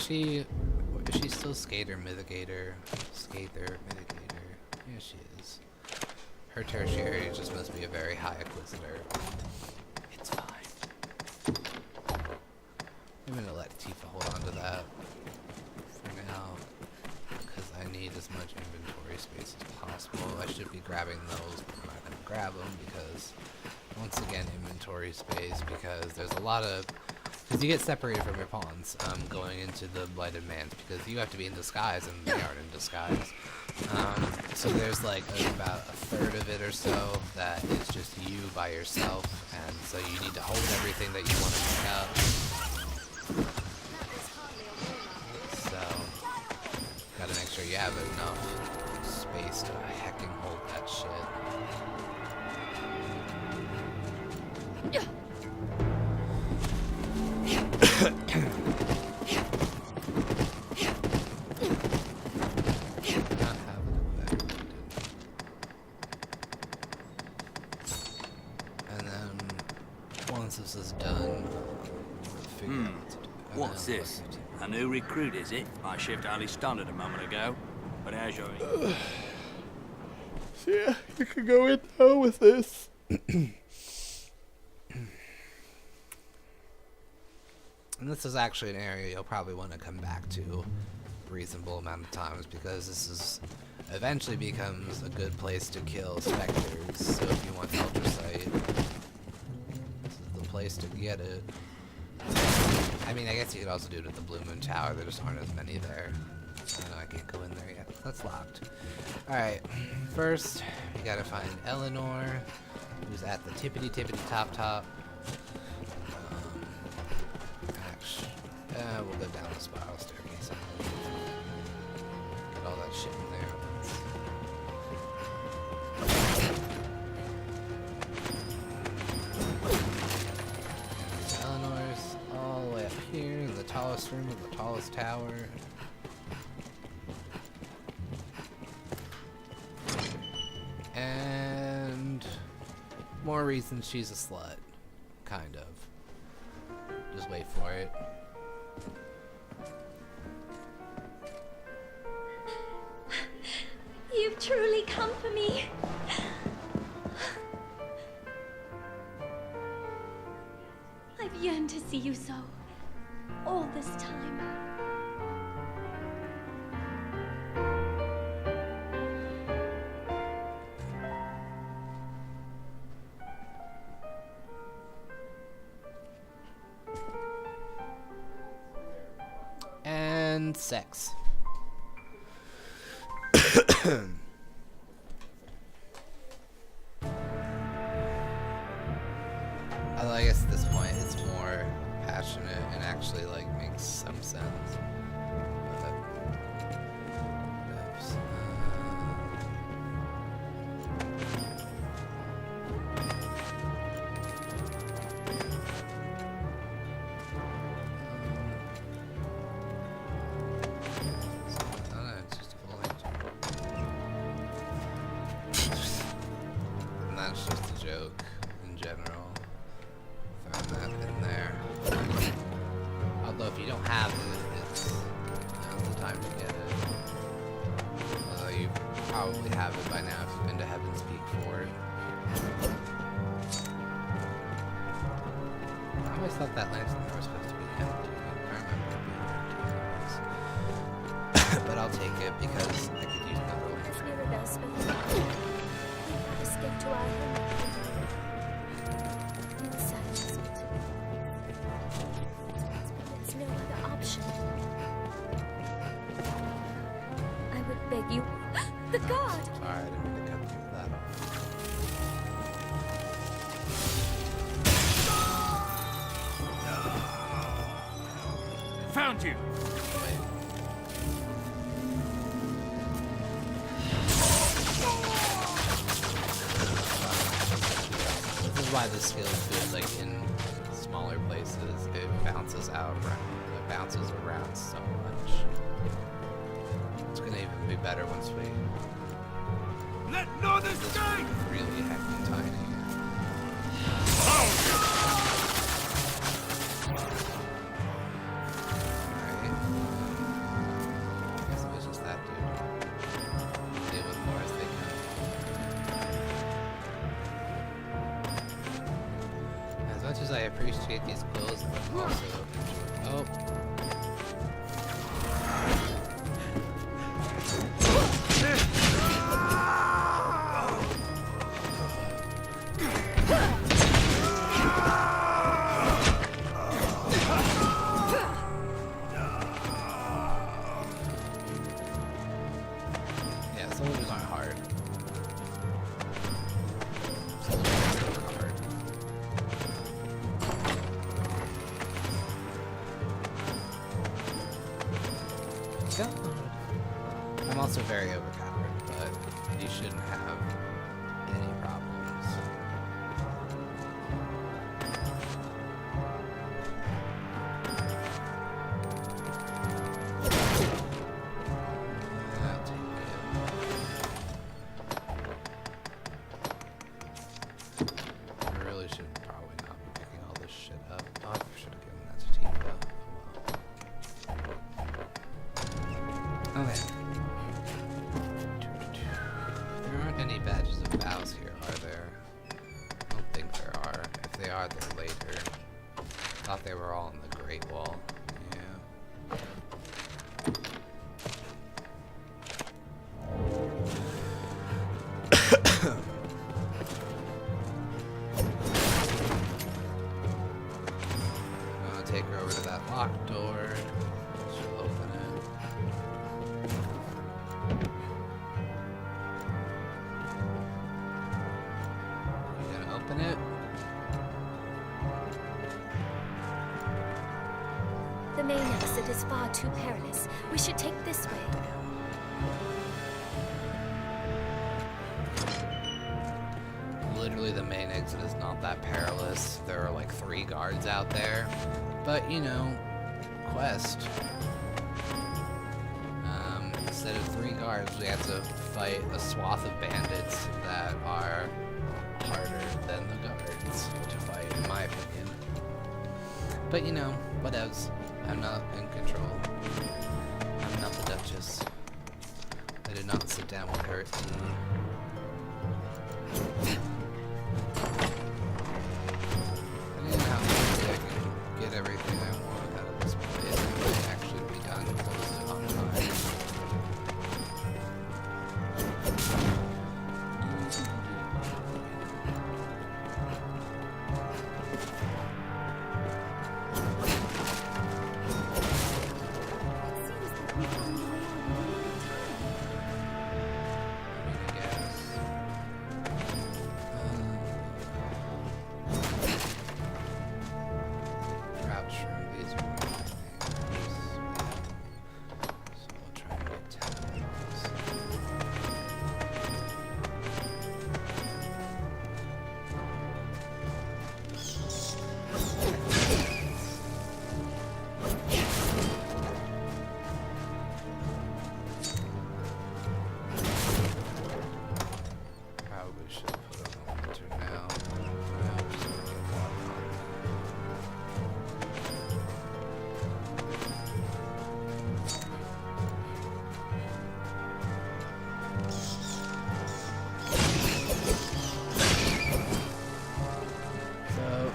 Is she still Skater Mitigator? Skater Mitigator. Yeah, she is. Her tertiary just must be a very high Inquisitor. It's fine. I'm gonna let Tifa hold on to that for now, because I need as much inventory space as possible. I should be grabbing those, but I'm not gonna grab them because, once again, inventory space, because there's a lot of... Because you get separated from your pawns going into the Blighted Manse, because you have to be in disguise, and they aren't in disguise. So there's like about a third of it or so that is just you by yourself, and so you need to hold everything that you want to pick up. So, gotta make sure you have enough space to hecking hold that shit. What's this? A new recruit, is it? My shift hardly started a moment ago. But how's your... Yeah, you can go in now with this. And this is actually an area you'll probably want to come back to a reasonable amount of times, because this is eventually becomes a good place to kill specters. So if you want Elder Sight, this is the place to get it. I mean, I guess you could also do it at the Blue Moon Tower. There just aren't as many there. I know I can't go in there yet. That's locked. Alright, first, we gotta find Eleanor, who's at the tippity top. We'll go down the spiral staircase. Get all that shit in there. Eleanor's all the way up here in the tallest room of the tallest tower. And more reasons she's a slut. Kind of. Just wait for it. You've truly come for me. I've yearned to see you so, all this time. And sex. Although I guess at this point it's more passionate and actually like makes some sense. But, oops. If you don't have it, it's always thought that lantern was supposed to be empty. I remember it being empty. But I'll take it because I could use another lantern. Escape to our home. There's no other option. I would beg you. The guard! Sorry, I didn't mean to cut through that. Found you! This is why the skill is good, like in smaller places, it bounces around so much. It's gonna even be better once we let none escape! Really heckin' tiny. I appreciate these clothes, but also... Oh. Yeah, soldiers aren't hard. I'm also very overpowered, but you shouldn't have any problems. I'll take it. I really should probably not be picking all this shit up. Oh, I should have given that to Tifa. Oh well. Okay. There aren't any badges of vows here, are there? I don't think there are. If they are, they're later. I thought they were all in the Great Wall. Yeah. I'm gonna take her over to that locked door. She'll open it. You gonna open it? The main exit is far too perilous. We should take this way. Literally, the main exit is not that perilous. There are like 3 guards out there. But, you know, quest. Instead of 3 guards, we have to fight a swath of bandits that are harder than the guards to fight, in my opinion. But, you know, whatevs. I'm not in control. I'm not the Duchess. I did not sit down with her at tea. I didn't have to get everything I want out of this place. I might actually be done close it on time.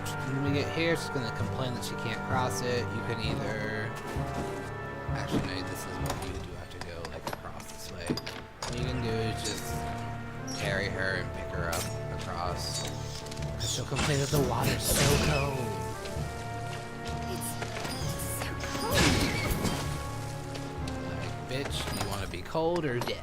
when we get here, she's gonna complain that she can't cross it. You can either... Actually, no, this is what you do have to go, like, across this way. What you can do is just carry her and pick her up across. And she'll complain that the water's so cold. It's so cold. Like, bitch, do you want to be cold or dead?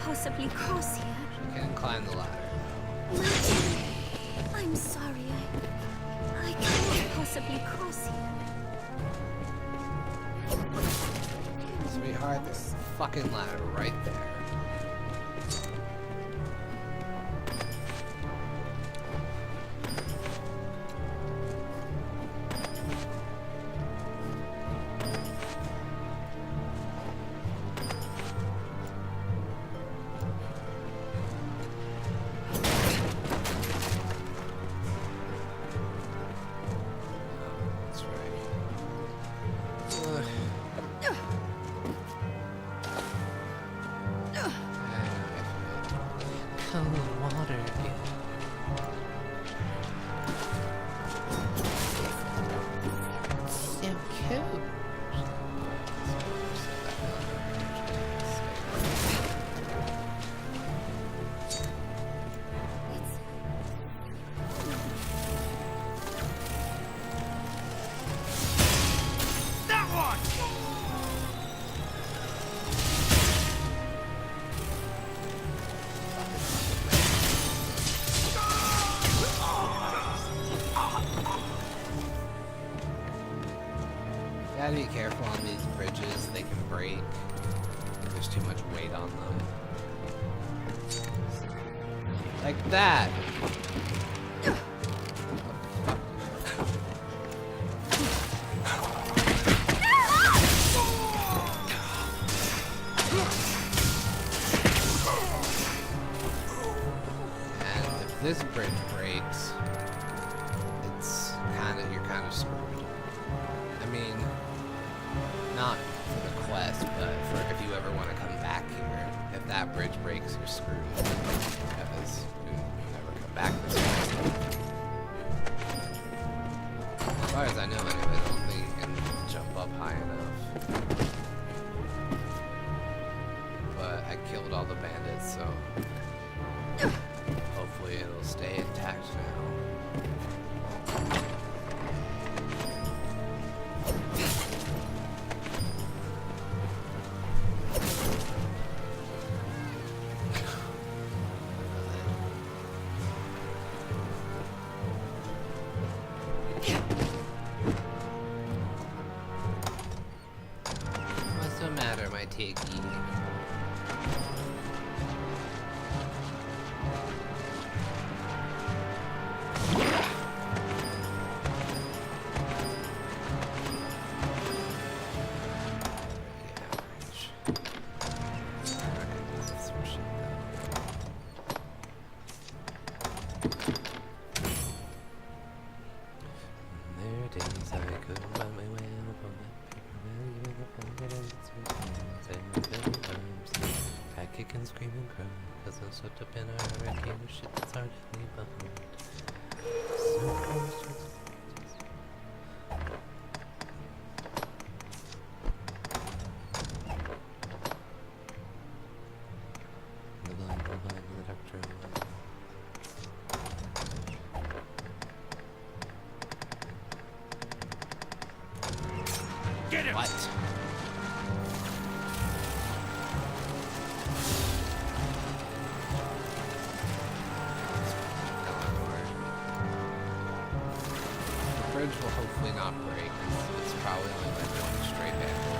Possibly cross here. She can climb the ladder. I'm sorry, I cannot possibly cross here. Sweetheart, there's a fucking ladder right there. Gotta be careful on these bridges, they can break. There's too much weight on them. Like that! And if this bridge breaks, you're kind of screwed. I mean, not for the quest, but for if you ever want to come back here, if that bridge breaks, you're screwed. Because you never come back this way. As far as I know, anyway, I don't think you can jump up high enough. But I killed all the bandits, so hopefully it'll stay intact now. What's the matter, my Tiggy? And scream and crow, cause I'm swept up in a hurricane of shit that's hard to leave behind. So close to the blind, the doctor. Get him! What? bridge will hopefully not break. It's probably only like one straight handle.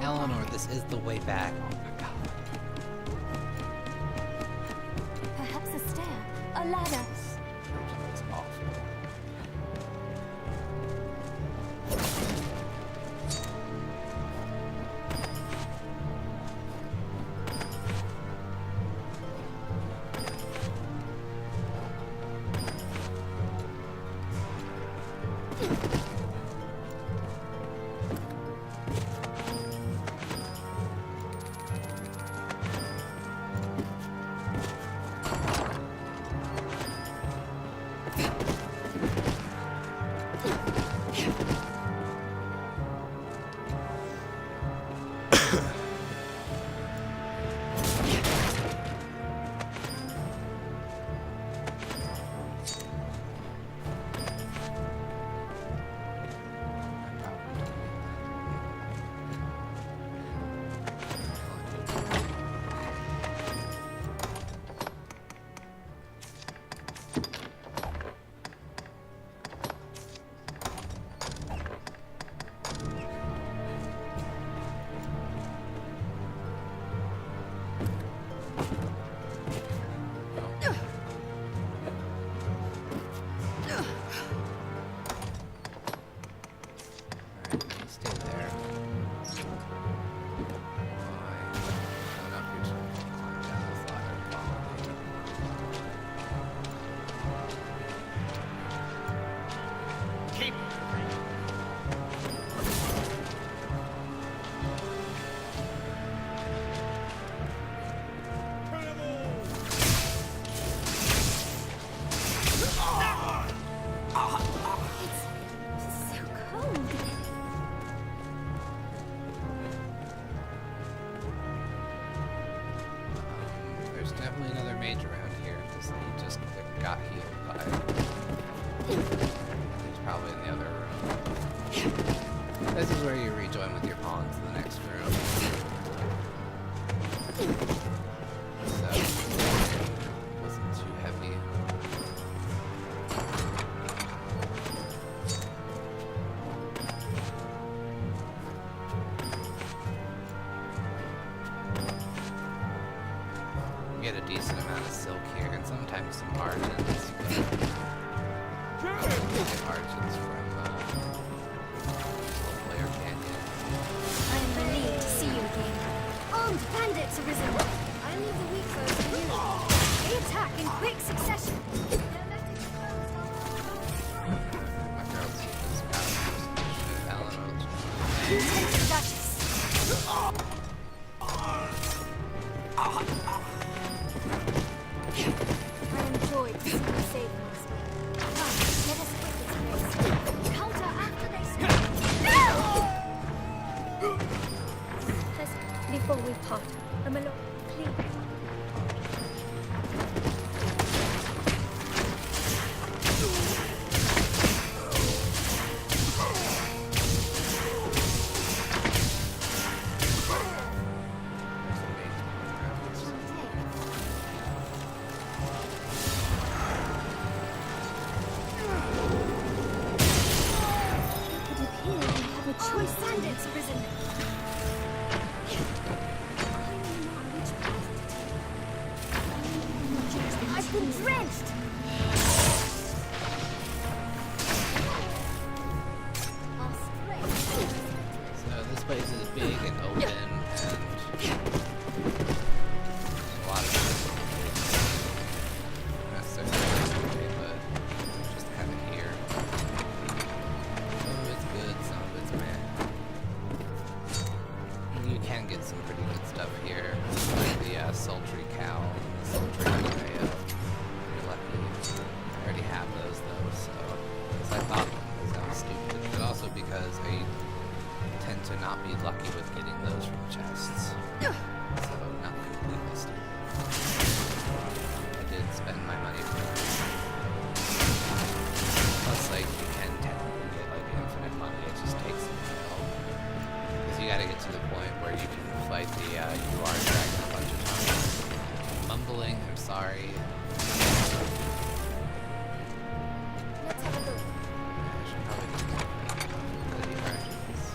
Eleanor, this is the way back. Oh my god. Perhaps a stair, a ladder. It's awful. Definitely another mage around here, because he just got healed by... He's probably in the other room. This is where you rejoin with your pawns in the next room. So, wasn't too heavy. Get a decent amount of silk here, and sometimes some margins. Margins from Player Canyon. I am relieved to see you again. Armed bandits arisen. I leave the weak foes to you. They attack in quick succession. My girl's keeping some Eleanor. You take the Duchess. I enjoyed to see you save Master. Come, let us quit this place. Counter after they strike. Pleasant, before we part, my lord, please. Choice bandits arisen. can get some pretty good stuff here. Like the sultry cow, the sultry cow. You're lucky. I already have those though, so because I thought that was stupid, but also because I tend to not be lucky with getting those from chests. So not completely stupid. I did spend my money for it. Plus, like, you can technically get like infinite money. It just takes a while. Because you gotta get to the point where you can fight the UR dragon a bunch of times. Mumbling, I'm sorry. Let's have a look. I should probably do the Argents.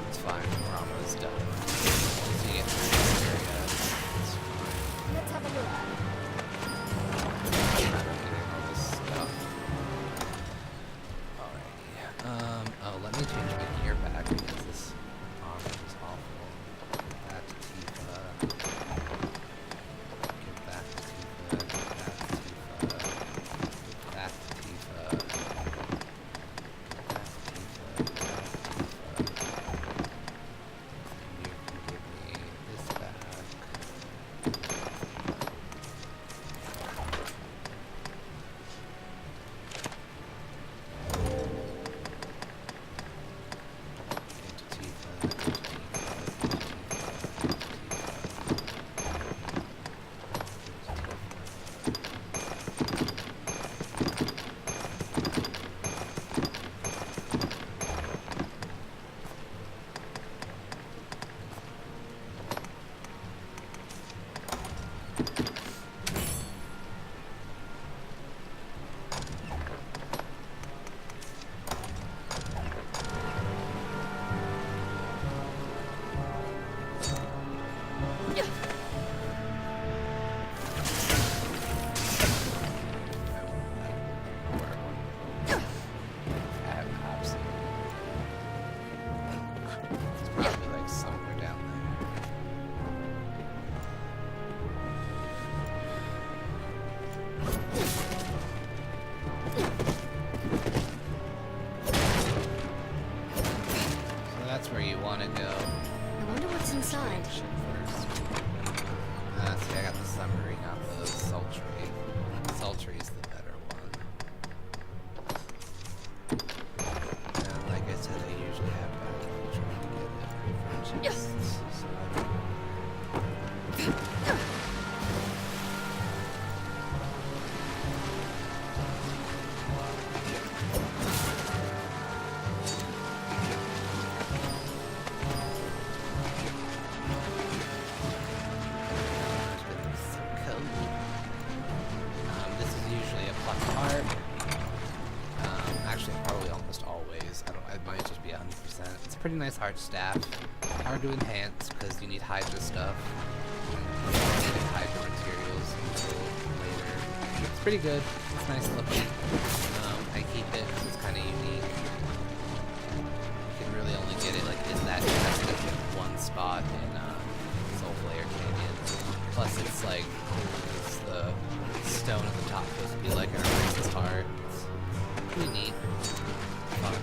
It's fine, we're almost done. Once you get to this area, it's fine. Let's have a look. Getting all this stuff. Alrighty. Oh, let me change my gear back because this armor is awful. Give that to Tifa. Give that to Tifa. Give that to Tifa. Give that to Tifa. Give that to Tifa. Give that to Tifa. You can give me this back. Where you want to go. I wonder what's inside. See, I got the summary, not the sultry. Sultry is the better one. And like I said, I usually have better trying to get it from chests. Pretty nice heart staff. Hard to enhance because you need Hydra stuff. You need Hydra materials until later. It's pretty good. It's nice looking. I keep it because it's kind of unique. You can really only get it like in that one spot in Soulflare Canyon. Plus, it's like it's the stone at the top supposed to be like an Arisen's heart. It's pretty neat. Fun.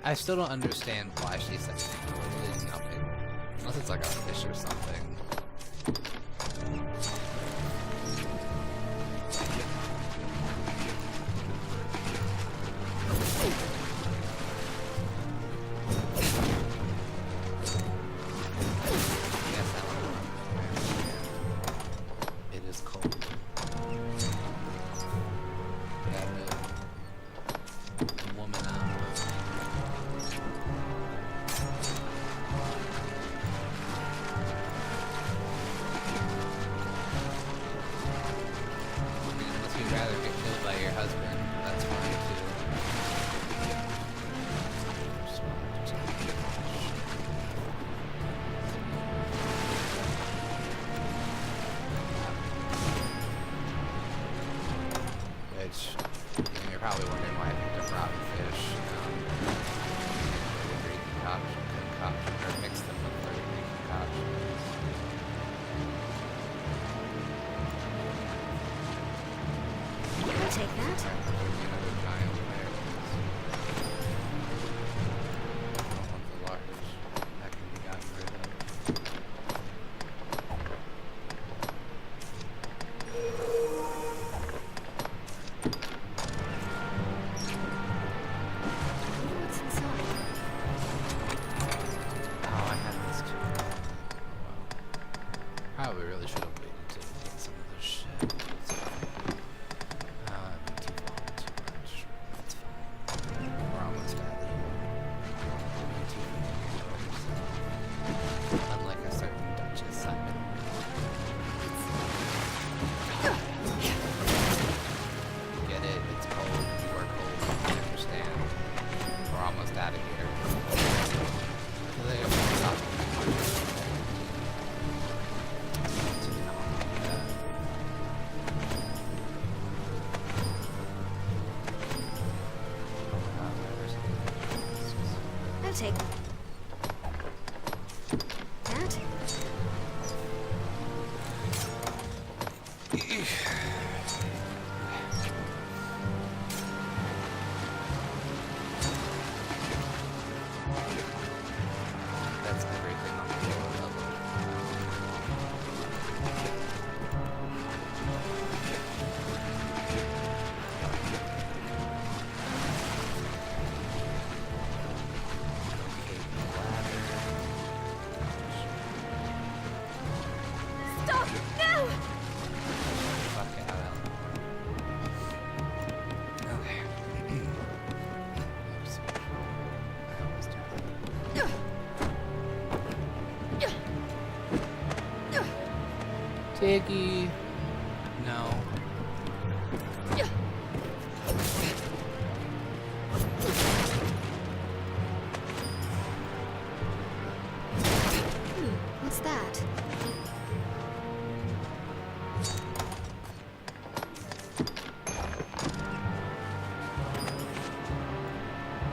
I still don't understand why she said literally nothing. Unless it's like a fish or something. which you're probably wondering why I picked up rotten fish. Concoction, or mix them with the concoctions. I'll take that. Another giant bear. The large. That can be gotten rid of. What's inside? Oh, I had this too. Oh, well. Probably really should have waited to get some of this shit. It's fine. I've been too long, too much. It's fine. We're almost at the unlike a certain Duchess, I've been. Get it? It's cold. You are cold. I understand. We're almost out of here. They don't stop. I'll take that. That's everything on the lower level. Stop! No! Fuck out, Eleanor. Okay. Oops. I always do that. Tiggy. No. What's that?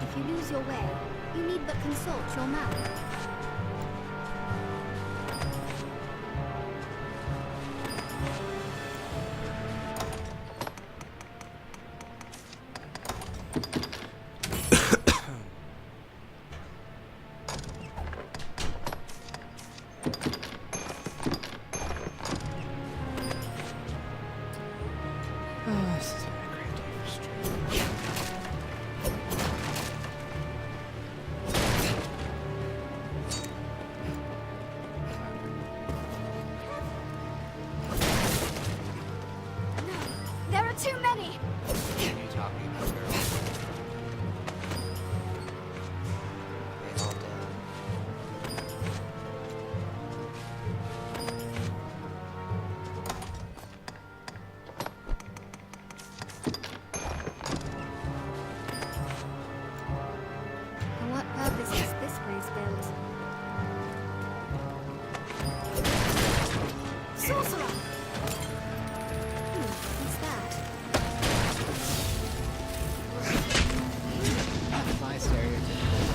If you lose your way, you need but consult your map. Oh, this is a great day for streaming. There are too many! What are you talking about, girl? They all dead. For what purpose is this place built? Sorcerer! What's that? My stereotypical.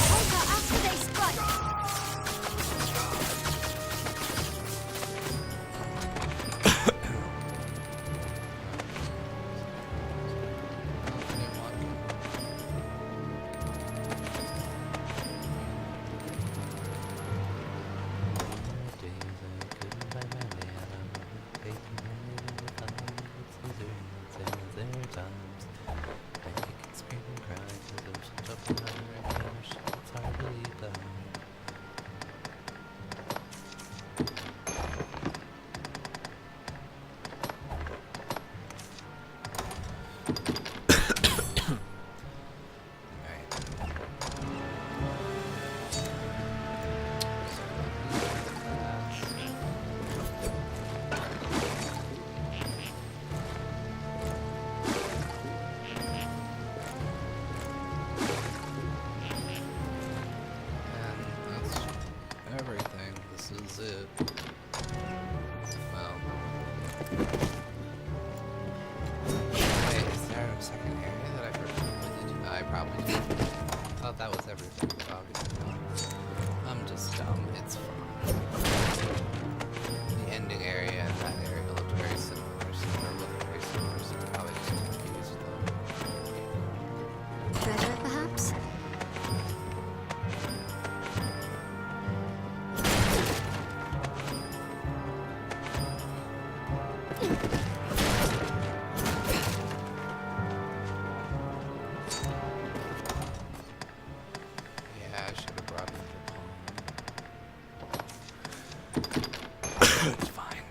Conquer after they strike! This is it. Wait, is there a second area that I forgot? I probably did. I thought that was everything, but obviously not. I'm just dumb. It's fine. The ending area and that area looked very similar, so I'm probably just confused though. Treasure, perhaps? Yeah, I should have brought it to the It's fine.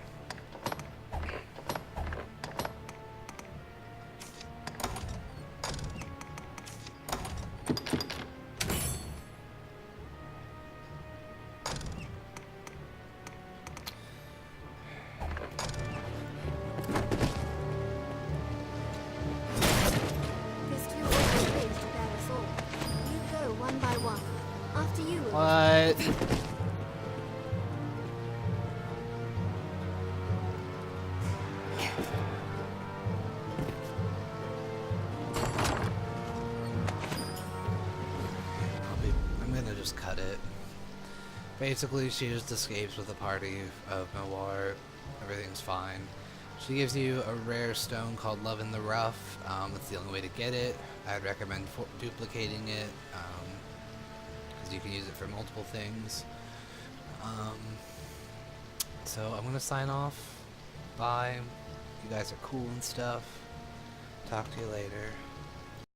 There's too much space to bear us all. You go one by one. After you will... What? I'm gonna just cut it. Basically, she just escapes with a party of Noir. Everything's fine. She gives you a rare stone called Love in the Rough. That's the only way to get it. I'd recommend duplicating it, because you can use it for multiple things. So I'm gonna sign off. Bye. You guys are cool and stuff. Talk to you later.